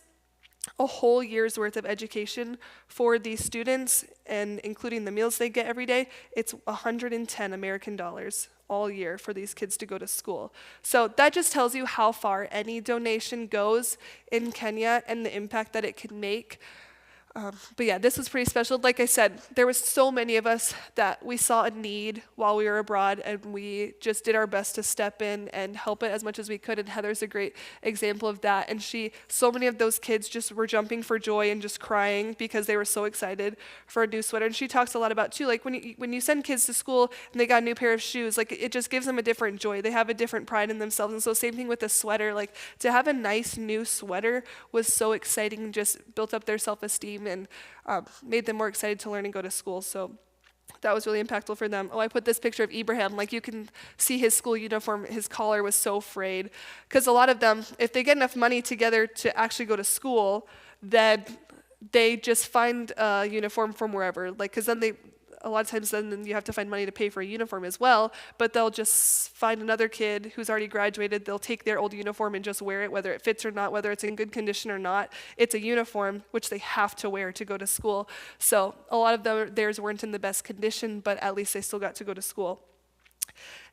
A whole year's worth of education for these students, and including the meals they get every day, it's 110 American dollars all year for these kids to go to school. So that just tells you how far any donation goes in Kenya and the impact that it can make. But yeah, this was pretty special. Like I said, there was so many of us that we saw a need while we were abroad, and we just did our best to step in and help it as much as we could. And Heather's a great example of that. And so many of those kids just were jumping for joy and just crying because they were so excited for a new sweater. And she talks a lot about too, like when you send kids to school and they got a new pair of shoes, like it just gives them a different joy. They have a different pride in themselves. And so same thing with the sweater, like to have a nice new sweater was so exciting, just built up their self-esteem and made them more excited to learn and go to school. So that was really impactful for them. Oh, I put this picture of Ibrahim. Like you can see his school uniform, his collar was so frayed. Because a lot of them, if they get enough money together to actually go to school, then they just find a uniform from wherever. Like, because then a lot of times then you have to find money to pay for a uniform as well, but they'll just find another kid who's already graduated, they'll take their old uniform and just wear it, whether it fits or not, whether it's in good condition or not. It's a uniform which they have to wear to go to school. So a lot of theirs weren't in the best condition, but at least they still got to go to school.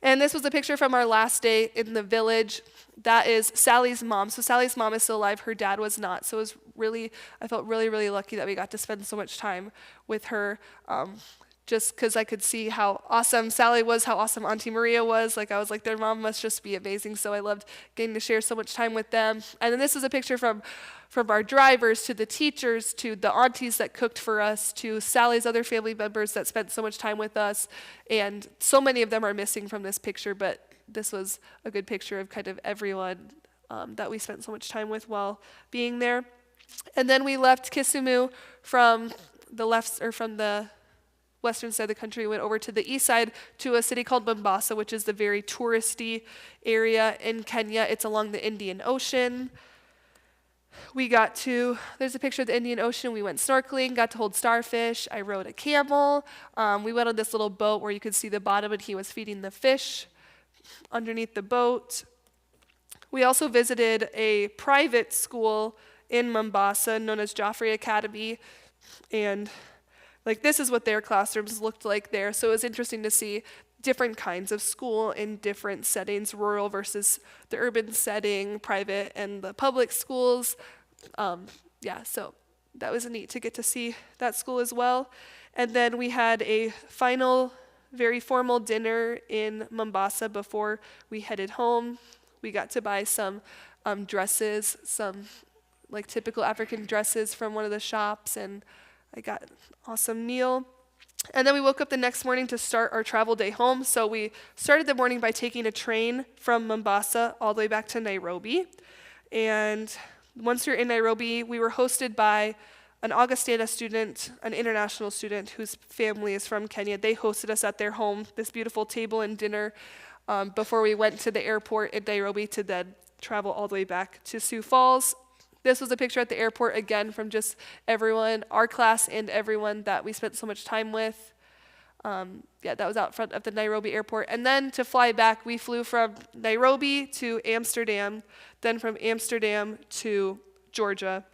And this was a picture from our last day in the village. That is Sally's mom. So Sally's mom is still alive, her dad was not. So I felt really, really lucky that we got to spend so much time with her. Just because I could see how awesome Sally was, how awesome Auntie Maria was. Like I was like, their mom must just be amazing. So I loved getting to share so much time with them. And then this is a picture from our drivers to the teachers to the aunties that cooked for us to Sally's other family members that spent so much time with us. And so many of them are missing from this picture, but this was a good picture of kind of everyone that we spent so much time with while being there. And then we left Kisumu from the western side of the country, went over to the east side to a city called Mombasa, which is the very touristy area in Kenya. It's along the Indian Ocean. There's a picture of the Indian Ocean. We went snorkeling, got to hold starfish. I rode a camel. We went on this little boat where you could see the bottom, and he was feeding the fish underneath the boat. We also visited a private school in Mombasa known as Joffrey Academy, and like this is what their classrooms looked like there. So it was interesting to see different kinds of school in different settings, rural versus the urban setting, private and the public schools. So that was neat to get to see that school as well. And then we had a final, very formal dinner in Mombasa before we headed home. We got to buy some dresses, some like typical African dresses from one of the shops, and I got an awesome meal. And then we woke up the next morning to start our travel day home. So we started the morning by taking a train from Mombasa all the way back to Nairobi. And once we were in Nairobi, we were hosted by an Augustana student, an international student whose family is from Kenya. They hosted us at their home, this beautiful table and dinner, before we went to the airport in Nairobi to then travel all the way back to Sioux Falls. This was a picture at the airport, again, from just everyone, our class and everyone that we spent so much time with. Yeah, that was out front of the Nairobi airport. And then to fly back, we flew from Nairobi to Amsterdam, then from Amsterdam to Georgia,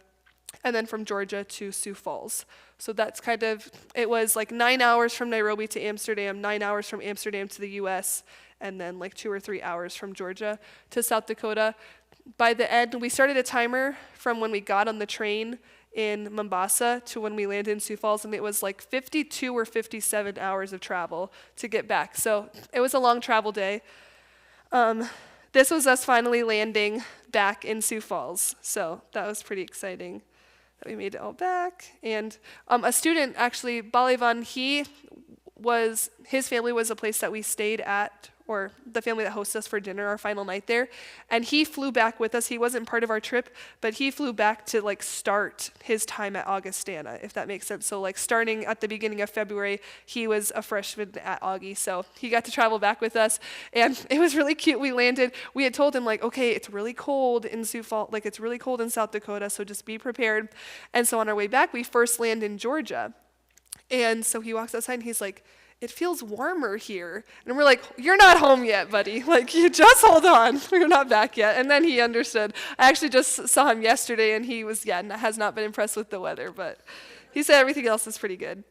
and then from Georgia to Sioux Falls. So that's kind of, it was like 9 hours from Nairobi to Amsterdam, 9 hours from Amsterdam to the US, and then like 2 or 3 hours from Georgia to South Dakota. By the end, we started a timer from when we got on the train in Mombasa to when we landed in Sioux Falls, and it was like 52 or 57 hours of travel to get back. So it was a long travel day. This was us finally landing back in Sioux Falls, so that was pretty exciting that we made it all back. And a student, actually, Balivan, his family was a place that we stayed at, or the family that hosted us for dinner our final night there, and he flew back with us. He wasn't part of our trip, but he flew back to like start his time at Augustana, if that makes sense. So like starting at the beginning of February, he was a freshman at Augie, so he got to travel back with us, and it was really cute. We landed, we had told him like, okay, it's really cold in Sioux Falls, like it's really cold in South Dakota, so just be prepared. And so on our way back, we first land in Georgia, and so he walks outside and he's like, it feels warmer here. And we're like, you're not home yet, buddy. Like, you just hold on. We're not back yet. And then he understood. I actually just saw him yesterday, and he was, has not been impressed with the weather, but he said everything else is pretty good.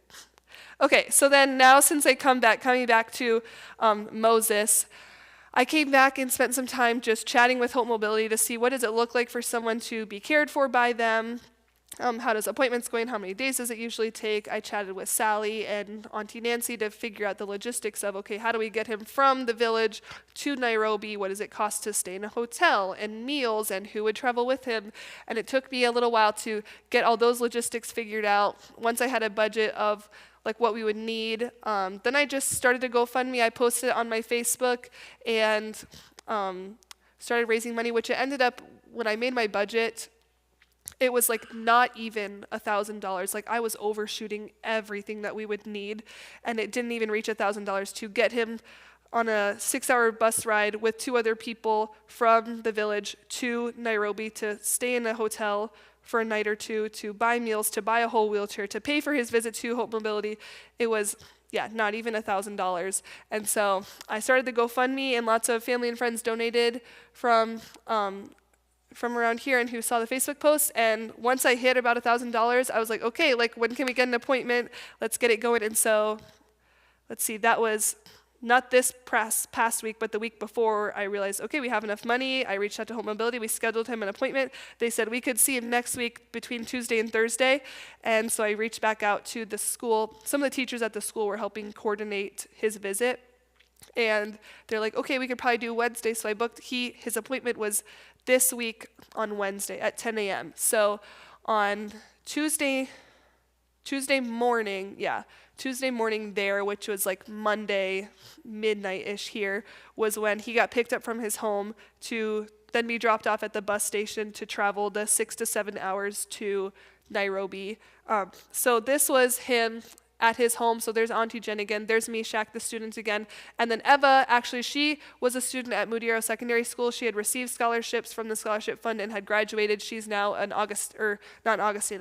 Okay, so then now since coming back to Moses, I came back and spent some time just chatting with Hope Mobility to see what does it look like for someone to be cared for by them. How does appointments going? How many days does it usually take? I chatted with Sally and Auntie Nancy to figure out the logistics of, okay, how do we get him from the village to Nairobi? What does it cost to stay in a hotel and meals, and who would travel with him? And it took me a little while to get all those logistics figured out. Once I had a budget of like what we would need, then I just started a GoFundMe. I posted it on my Facebook and started raising money, which it ended up, when I made my budget, it was like not even $1,000. Like I was overshooting everything that we would need, and it didn't even reach $1,000 to get him on a 6-hour bus ride with 2 other people from the village to Nairobi to stay in a hotel for a night or two, to buy meals, to buy a whole wheelchair, to pay for his visit to Hope Mobility. It was, not even $1,000. And so I started the GoFundMe, and lots of family and friends donated from around here and who saw the Facebook post. And once I hit about $1,000, I was like, okay, like when can we get an appointment? Let's get it going. And so, let's see, that was not this past week, but the week before. I realized, okay, we have enough money. I reached out to Home Mobility. We scheduled him an appointment. They said we could see him next week between Tuesday and Thursday. And so I reached back out to the school. Some of the teachers at the school were helping coordinate his visit. And they're like, okay, we could probably do Wednesday. So I booked, his appointment was this week on Wednesday at 10 a.m. So on Tuesday morning there, which was like Monday, midnight-ish here, was when he got picked up from his home to then be dropped off at the bus station to travel the 6 to 7 hours to Nairobi. So this was him at his home. So there's Auntie Jen again, there's Meshach, the student again, and then Eva, actually she was a student at Mudiero Secondary School. She had received scholarships from the scholarship fund and had graduated. She's now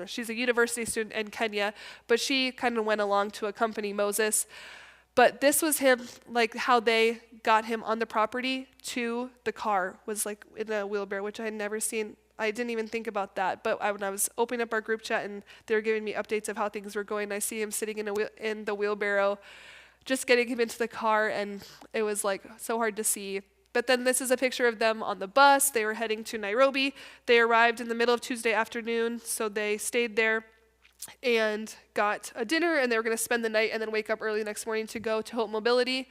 she's a university student in Kenya, but she kind of went along to accompany Moses. But this was him, like how they got him on the property to the car was like in a wheelbarrow, which I had never seen. I didn't even think about that, but when I was opening up our group chat and they were giving me updates of how things were going, I see him sitting in the wheelbarrow, just getting him into the car, and it was like so hard to see. But then this is a picture of them on the bus. They were heading to Nairobi. They arrived in the middle of Tuesday afternoon, so they stayed there and got a dinner, and they were going to spend the night and then wake up early the next morning to go to Hope Mobility.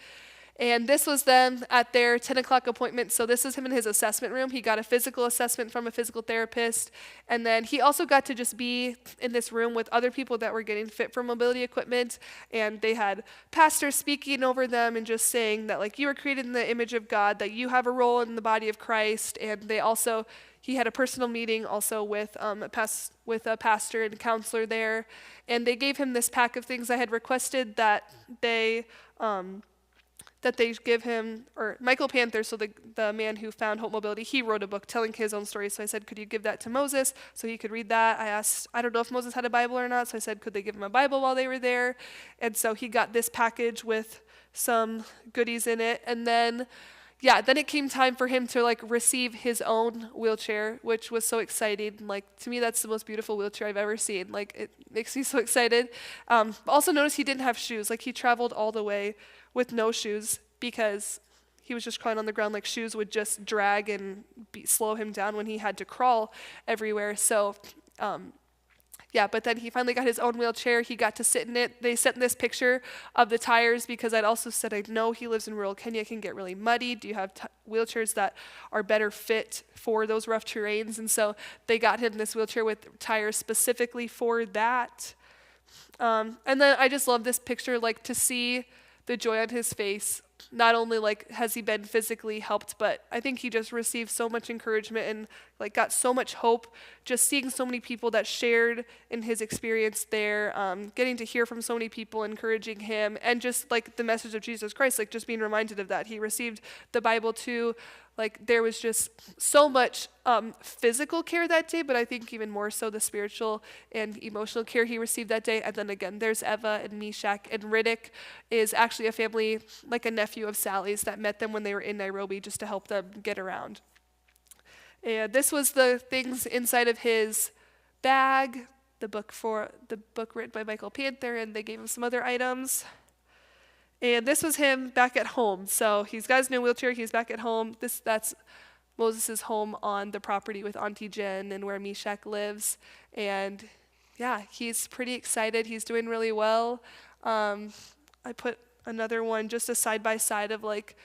And this was them at their 10 o'clock appointment. So this is him in his assessment room. He got a physical assessment from a physical therapist. And then he also got to just be in this room with other people that were getting fit for mobility equipment. And they had pastors speaking over them and just saying that, like, you were created in the image of God, that you have a role in the body of Christ. And he had a personal meeting also with a pastor and counselor there. And they gave him this pack of things I had requested that they that they give him, or Michael Panther, so the man who found Hope Mobility, he wrote a book telling his own story. So I said, could you give that to Moses so he could read that? I asked, I don't know if Moses had a Bible or not, so I said, could they give him a Bible while they were there? And so he got this package with some goodies in it. And then, yeah, then it came time for him to like receive his own wheelchair, which was so exciting. Like, to me, that's the most beautiful wheelchair I've ever seen. Like, it makes me so excited. Also notice he didn't have shoes. Like, he traveled all the way with no shoes because he was just crawling on the ground. Like, shoes would just drag and slow him down when he had to crawl everywhere. So, yeah, but then he finally got his own wheelchair. He got to sit in it. They sent this picture of the tires because I'd also said, I know he lives in rural Kenya, it can get really muddy. Do you have wheelchairs that are better fit for those rough terrains? And so they got him this wheelchair with tires specifically for that. And then I just love this picture, like to see the joy on his face. Not only like has he been physically helped, but I think he just received so much encouragement and like got so much hope just seeing so many people that shared in his experience there, getting to hear from so many people encouraging him, and just like the message of Jesus Christ, like just being reminded of that. He received the Bible too. Like there was just so much physical care that day, but I think even more so the spiritual and emotional care he received that day. And then again, there's Eva and Meshach, and Riddick is actually a family, like a nephew of Sally's, that met them when they were in Nairobi just to help them get around. And this was the things inside of his bag, the book written by Michael Panther, and they gave him some other items. And this was him back at home. So he's got his new wheelchair, he's back at home. That's Moses' home on the property with Auntie Jen and where Meshach lives. And yeah, he's pretty excited. He's doing really well. I put another one, just a side-by-side of like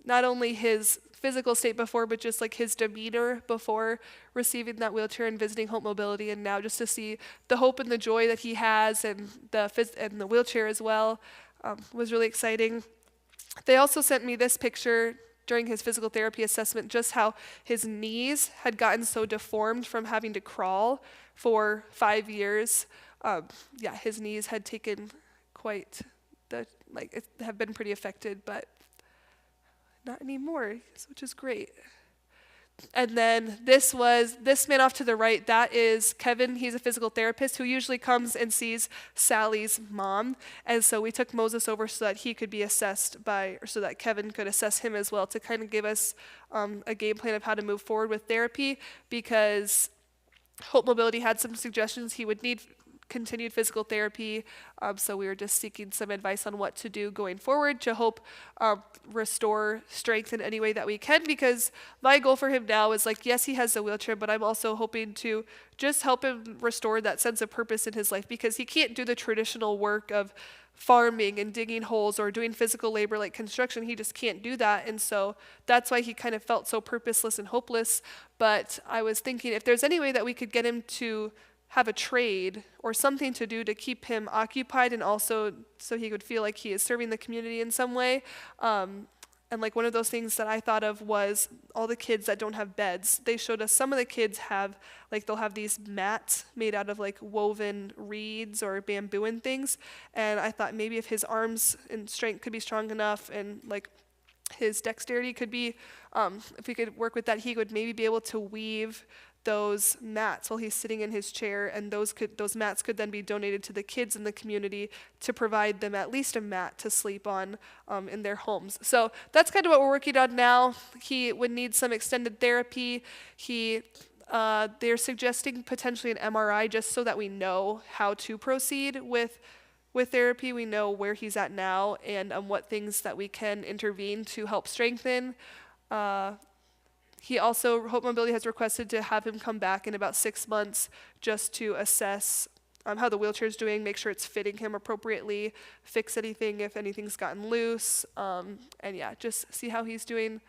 not only his physical state before, but just like his demeanor before receiving that wheelchair and visiting Hope Mobility, and now just to see the hope and the joy that he has, and the wheelchair as well, was really exciting. They also sent me this picture during his physical therapy assessment, just how his knees had gotten so deformed from having to crawl for 5 years. Yeah, his knees had taken quite have been pretty affected, but not anymore, which is great. And then this man off to the right, that is Kevin. He's a physical therapist who usually comes and sees Sally's mom. And so we took Moses over so that he could be assessed so that Kevin could assess him as well, to kind of give us a game plan of how to move forward with therapy, because Hope Mobility had some suggestions he would need continued physical therapy, so we were just seeking some advice on what to do going forward to help restore strength in any way that we can, because my goal for him now is like, yes, he has a wheelchair, but I'm also hoping to just help him restore that sense of purpose in his life, because he can't do the traditional work of farming and digging holes or doing physical labor like construction. He just can't do that, and so that's why he kind of felt so purposeless and hopeless. But I was thinking if there's any way that we could get him to have a trade or something to do to keep him occupied, and also so he would feel like he is serving the community in some way. And like one of those things that I thought of was all the kids that don't have beds. They showed us some of the kids have, like they'll have these mats made out of like woven reeds or bamboo and things. And I thought maybe if his arms and strength could be strong enough, and like his dexterity could be, if we could work with that, he would maybe be able to weave those mats while he's sitting in his chair, and those mats could then be donated to the kids in the community to provide them at least a mat to sleep on in their homes. So that's kind of what we're working on now. He would need some extended therapy. They're suggesting potentially an MRI just so that we know how to proceed with therapy. We know where he's at now and what things that we can intervene to help strengthen. Hope Mobility has requested to have him come back in about 6 months just to assess how the wheelchair is doing, make sure it's fitting him appropriately, fix anything if anything's gotten loose, and yeah, just see how he's doing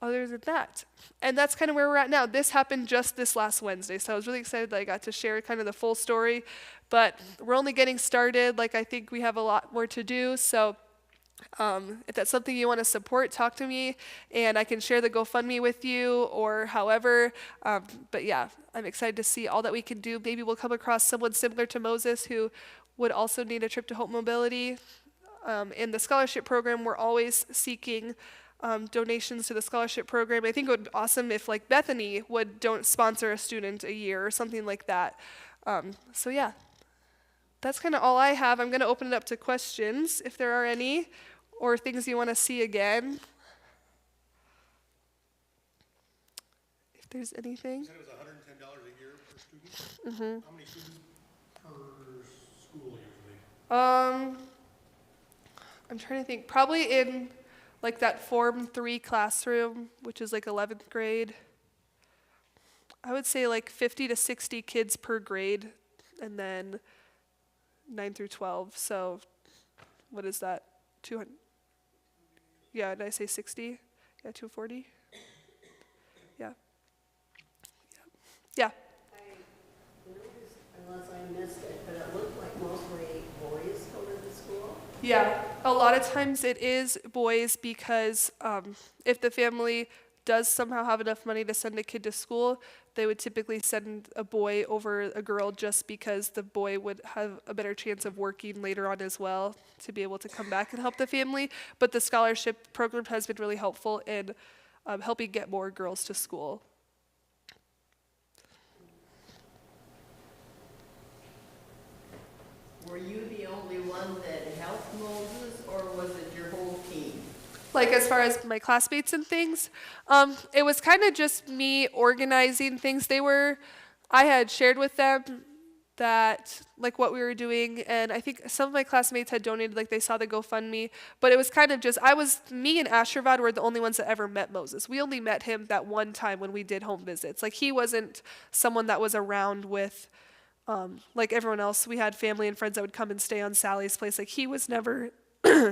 other than that. And that's kind of where we're at now. This happened just this last Wednesday, so I was really excited that I got to share kind of the full story, but we're only getting started. Like, I think we have a lot more to do, so if that's something you want to support, talk to me, and I can share the GoFundMe with you or however. But yeah, I'm excited to see all that we can do. Maybe we'll come across someone similar to Moses who would also need a trip to Hope Mobility. In the scholarship program, we're always seeking donations to the scholarship program. I think it would be awesome if like Bethany would don't sponsor a student a year or something like that. So yeah, that's kind of all I have. I'm going to open it up to questions if there are any, or things you want to see again. If there's anything. You said it was $110 a year per student? How many students per school usually? I'm trying to think. Probably in like that Form 3 classroom, which is like 11th grade. I would say like 50 to 60 kids per grade, and then 9 through 12. So what is that? 200? Yeah, did I say 60? Yeah, 240? Yeah. Yeah. I noticed, unless I missed it, but it looked like mostly boys go to the school. Yeah, a lot of times it is boys because if the family does somehow have enough money to send a kid to school, they would typically send a boy over a girl just because the boy would have a better chance of working later on as well to be able to come back and help the family. But the scholarship program has been really helpful in helping get more girls to school. Were you the only one that helped Moses, or was it your whole team? Like as far as my classmates and things, it was kind of just me organizing things. I had shared with them that like what we were doing, and I think some of my classmates had donated, like they saw the GoFundMe, but it was kind of just, me and Ashervad were the only ones that ever met Moses. We only met him that one time when we did home visits. Like he wasn't someone that was around with, like everyone else. We had family and friends that would come and stay on Sally's place. Like he was never,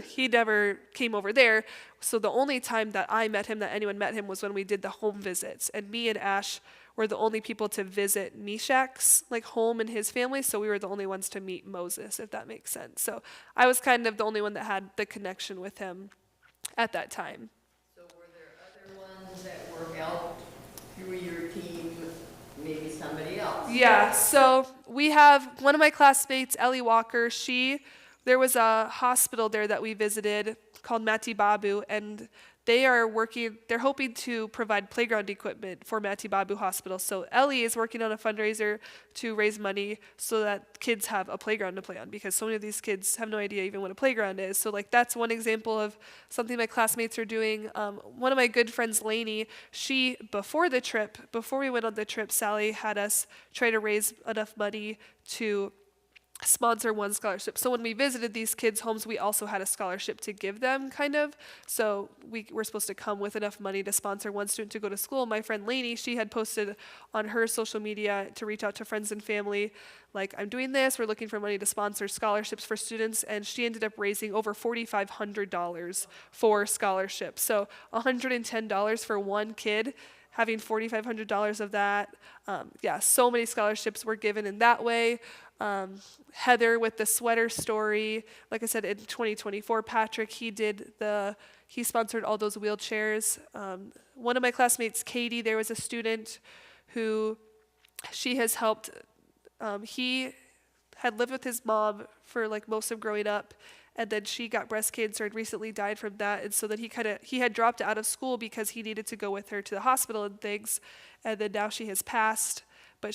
he never came over there. So the only time that I met him, that anyone met him, was when we did the home visits. And me and Ash were the only people to visit Meshach's like home and his family. So we were the only ones to meet Moses, if that makes sense. So I was kind of the only one that had the connection with him at that time. So were there other ones that were helped through your team, maybe somebody else? Yeah, so we have one of my classmates, Ellie Walker. There was a hospital there that we visited called Mati Babu, and they're hoping to provide playground equipment for Mati Babu Hospital. So Ellie is working on a fundraiser to raise money so that kids have a playground to play on, because so many of these kids have no idea even what a playground is. So like that's one example of something my classmates are doing. One of my good friends, Lainey, before we went on the trip, Sally had us try to raise enough money to sponsor one scholarship. So when we visited these kids' homes, we also had a scholarship to give them, kind of. So we were supposed to come with enough money to sponsor one student to go to school. My friend Lainey, she had posted on her social media to reach out to friends and family, like, I'm doing this, we're looking for money to sponsor scholarships for students, and she ended up raising over $4,500 for scholarships. So $110 for one kid, having $4,500 of that. So many scholarships were given in that way. Heather with the sweater story, like I said, in 2024, Patrick, he sponsored all those wheelchairs. One of my classmates, Katie, there was a student who she has helped. He had lived with his mom for like most of growing up, and then she got breast cancer and recently died from that. And so then he had dropped out of school because he needed to go with her to the hospital and things. And then now she has passed. But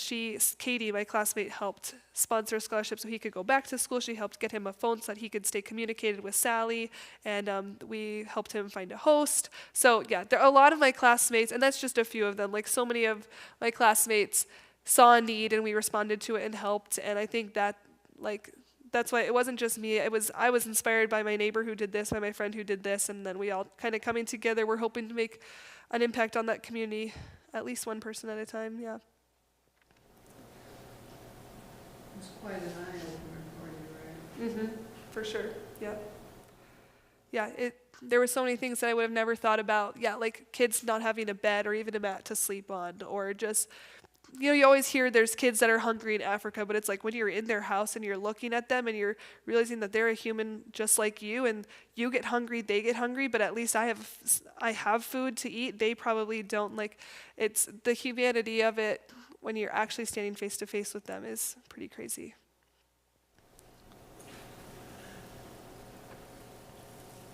Katie, my classmate, helped sponsor a scholarship so he could go back to school. She helped get him a phone so that he could stay communicated with Sally. And we helped him find a host. So yeah, there are a lot of my classmates, and that's just a few of them. Like so many of my classmates saw a need and we responded to it and helped. And I think that that's why it wasn't just me. I was inspired by my neighbor who did this, by my friend who did this, and then we all kind of coming together. We're hoping to make an impact on that community, at least one person at a time. Yeah. It's quite an eye-opener for you, right? For sure. Yeah. Yeah. There were so many things that I would have never thought about. Yeah, like kids not having a bed or even a mat to sleep on, or just, you always hear there's kids that are hungry in Africa, but it's like when you're in their house and you're looking at them and you're realizing that they're a human just like you, and you get hungry, they get hungry, but at least I have food to eat. They probably don't. Like, it's the humanity of it when you're actually standing face to face with them is pretty crazy.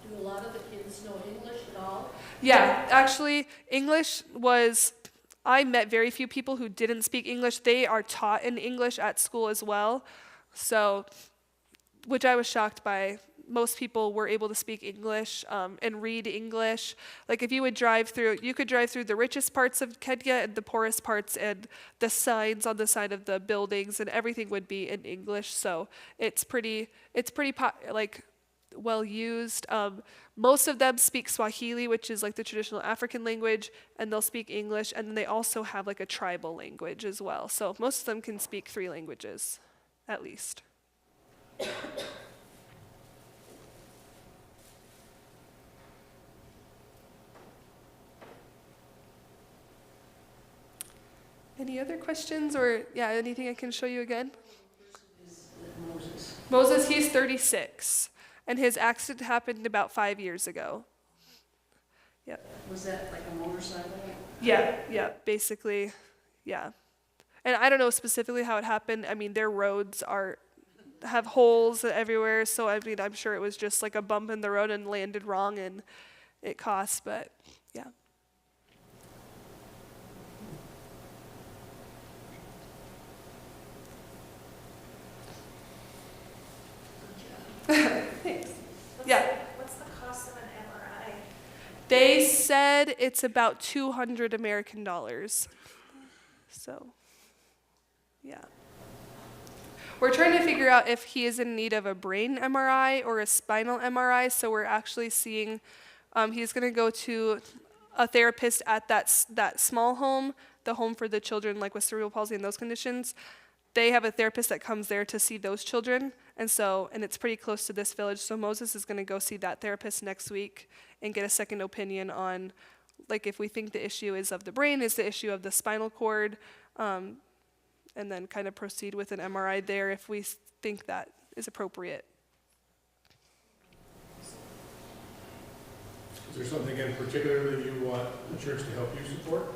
Do a lot of the kids know English at all? Yeah, actually, I met very few people who didn't speak English. They are taught in English at school as well. So, which I was shocked by. Most people were able to speak English and read English. Like if you could drive through the richest parts of Kenya and the poorest parts, and the signs on the side of the buildings and everything would be in English. So it's pretty well used. Most of them speak Swahili, which is like the traditional African language, and they'll speak English, and then they also have like a tribal language as well. So most of them can speak 3 languages, at least. Any other questions, or anything I can show you again? Moses, he's 36, and his accident happened about 5 years ago. Yep. Was that like a motorcycle? Yeah, basically, yeah. And I don't know specifically how it happened. I mean, their roads have holes everywhere, so I mean, I'm sure it was just like a bump in the road and landed wrong, and it cost, but yeah. Thanks. What's the cost of an MRI? They said it's about $200 American. So, yeah. We're trying to figure out if he is in need of a brain MRI or a spinal MRI. So we're actually seeing, he's going to go to a therapist at that small home, the home for the children like with cerebral palsy and those conditions. They have a therapist that comes there to see those children, and it's pretty close to this village. So Moses is going to go see that therapist next week and get a second opinion on, like, if we think the issue is of the brain, is the issue of the spinal cord, and then kind of proceed with an MRI there if we think that is appropriate. Is there something in particular that you want the church to help you support?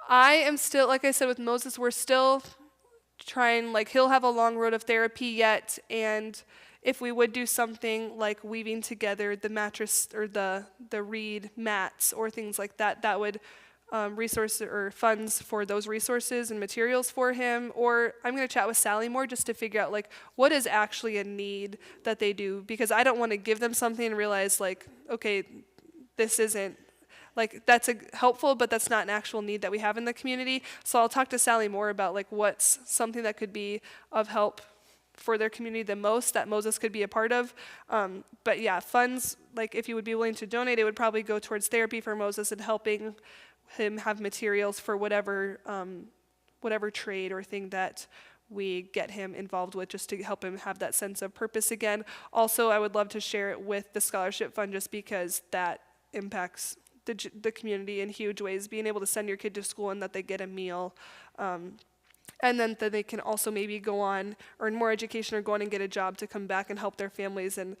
I am still, like I said with Moses, we're still trying, like he'll have a long road of therapy yet, and if we would do something like weaving together the mattress or the reed mats or things like that, that would resource or funds for those resources and materials for him. Or I'm going to chat with Sally more just to figure out like what is actually a need that they do, because I don't want to give them something and realize like, okay, this isn't, like that's helpful, but that's not an actual need that we have in the community. So I'll talk to Sally more about like what's something that could be of help for their community the most that Moses could be a part of. But yeah, funds, like if you would be willing to donate, it would probably go towards therapy for Moses and helping him have materials for whatever trade or thing that we get him involved with, just to help him have that sense of purpose again. Also, I would love to share it with the scholarship fund just because that impacts the community in huge ways, being able to send your kid to school and that they get a meal. And then that they can also maybe go on, earn more education or go on and get a job to come back and help their families and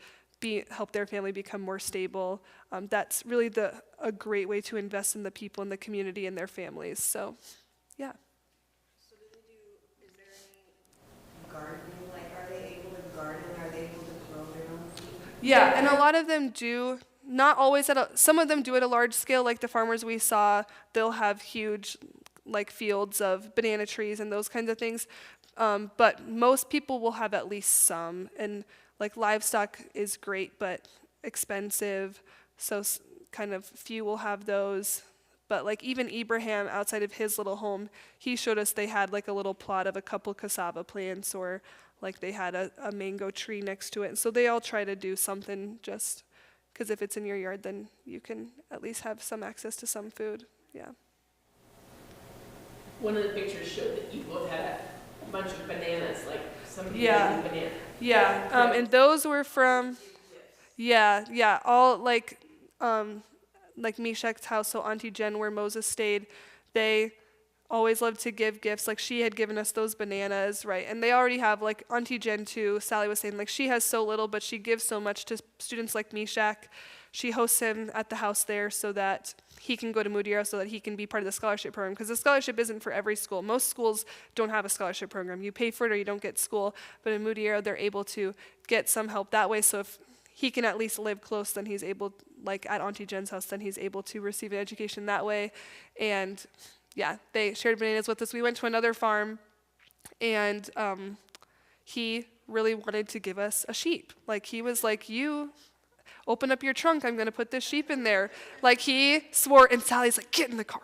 help their family become more stable. That's really a great way to invest in the people in the community and their families. So, yeah. So is there any gardening? Like, are they able to garden? Are they able to grow their own food? Yeah, and a lot of them do. Not always some of them do at a large scale, like the farmers we saw, they'll have huge like fields of banana trees and those kinds of things. But most people will have at least some, and like livestock is great, but expensive. So kind of few will have those. But like even Abraham, outside of his little home, he showed us they had like a little plot of a couple cassava plants, or like they had a mango tree next to it. And so they all try to do something, just because if it's in your yard, then you can at least have some access to some food. Yeah. One of the pictures showed that you both had a bunch of bananas, like somebody Yeah. eating banana. Yeah, and those were from, all like Meshach's house, so Auntie Jen, where Moses stayed, they always loved to give gifts. Like she had given us those bananas, right? And they already have, like Auntie Jen too, Sally was saying, like she has so little, but she gives so much to students like Meshach. She hosts him at the house there so that he can go to Mudiero, so that he can be part of the scholarship program, because the scholarship isn't for every school. Most schools don't have a scholarship program. You pay for it or you don't get school, but in Mudiero they're able to get some help that way. So if he can at least live close, then he's able, like at Auntie Jen's house, then he's able to receive an education that way. And yeah, they shared bananas with us. We went to another farm, and he really wanted to give us a sheep. Like, he was like, you open up your trunk, I'm going to put this sheep in there. Like, he swore, and Sally's like, get in the car,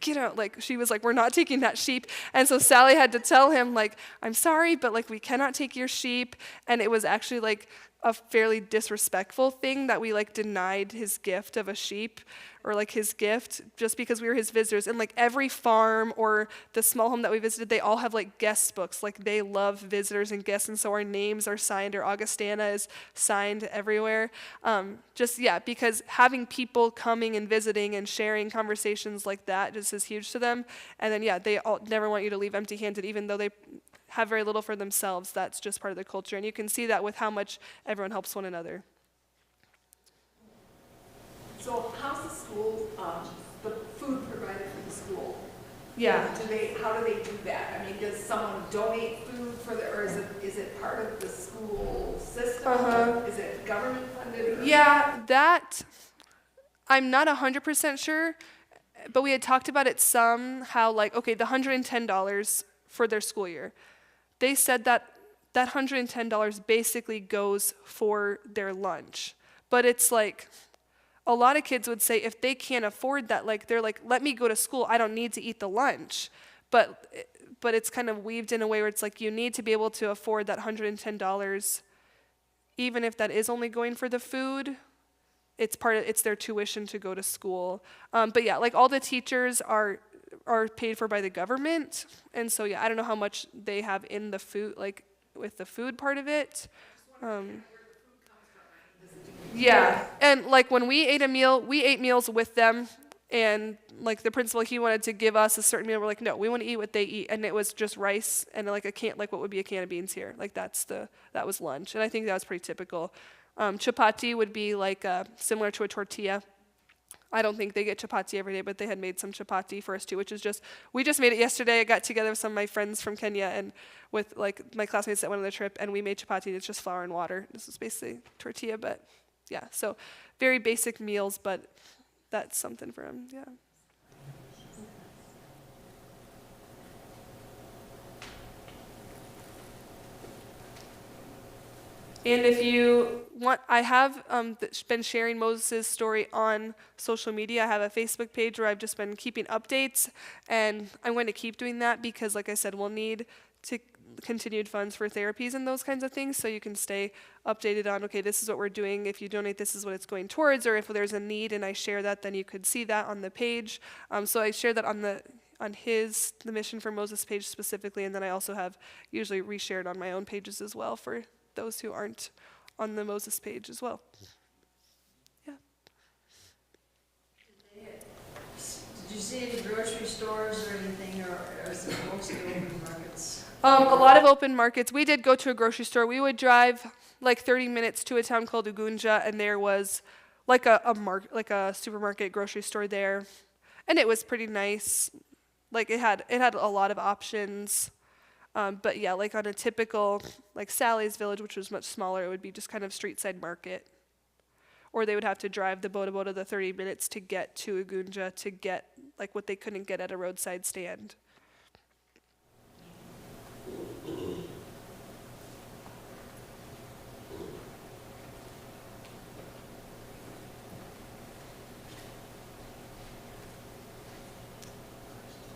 get out. Like, she was like, we're not taking that sheep. And so Sally had to tell him, like, I'm sorry, but like, we cannot take your sheep. And it was actually like a fairly disrespectful thing that we like denied his gift of a sheep, or like his gift, just because we were his visitors. And like every farm or the small home that we visited, they all have like guest books. Like, they love visitors and guests, and so our names are signed, or Augustana is signed everywhere. Because having people coming and visiting and sharing conversations like that just is huge to them. And then they all never want you to leave empty-handed, even though they have very little for themselves. That's just part of the culture, and you can see that with how much everyone helps one another. So how's the school, the food provided for the school? Yeah. How do they do that? I mean, does someone donate food for or is it part of the school system? Is it government funded? Yeah, that, I'm not 100% sure, but we had talked about it some, how like, okay, the $110 for their school year. They said that $110 basically goes for their lunch. But it's like, a lot of kids would say if they can't afford that, like, they're like, let me go to school, I don't need to eat the lunch. But it's kind of weaved in a way where it's like, you need to be able to afford that $110, even if that is only going for the food. It's their tuition to go to school. But yeah, like all the teachers are paid for by the government. And so yeah, I don't know how much they have in the food, like with the food part of it. Yeah, and like when we ate meals with them, and like the principal, he wanted to give us a certain meal. We're like, no, we want to eat what they eat, and it was just rice and like what would be a can of beans here. Like that was lunch, and I think that was pretty typical. Chapati would be like similar to a tortilla. I don't think they get chapati every day, but they had made some chapati for us too, we just made it yesterday. I got together with some of my friends from Kenya and with like my classmates that went on the trip, and we made chapati. It's just flour and water. This is basically tortilla, but yeah, so very basic meals, but that's something for them, yeah. And if you want, I have been sharing Moses' story on social media. I have a Facebook page where I've just been keeping updates, and I'm going to keep doing that because, like I said, we'll need to continued funds for therapies and those kinds of things, so you can stay updated on, okay, this is what we're doing. If you donate, this is what it's going towards, or if there's a need and I share that, then you could see that on the page. So I share that on the Mission for Moses page specifically, and then I also have usually reshared on my own pages as well for those who aren't on the Moses page as well. Yeah. Did you see any grocery stores or anything, or is it mostly open markets? A lot of open markets. We did go to a grocery store. We would drive like 30 minutes to a town called Ugunja, and there was like a supermarket grocery store there, and it was pretty nice. Like it had a lot of options. But yeah, like on a typical like Sally's Village, which was much smaller, it would be just kind of street side market. Or they would have to drive the boda the 30 minutes to get to Ugunja to get like what they couldn't get at a roadside stand.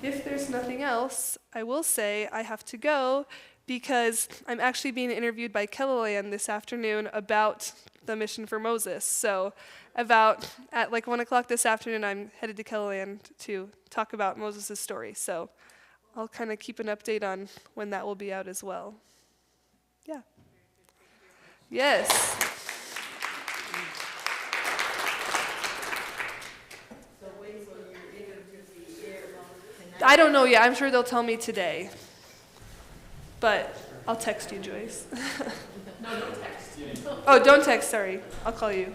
If there's nothing else, I will say I have to go because I'm actually being interviewed by Kelliland this afternoon about the Mission for Moses. So at like 1 o'clock this afternoon, I'm headed to Kelliland to talk about Moses' story. So I'll kind of keep an update on when that will be out as well. Yeah. Yes. I don't know yet. I'm sure they'll tell me today. But I'll text you, Joyce. No, don't text. Oh, don't text, sorry. I'll call you.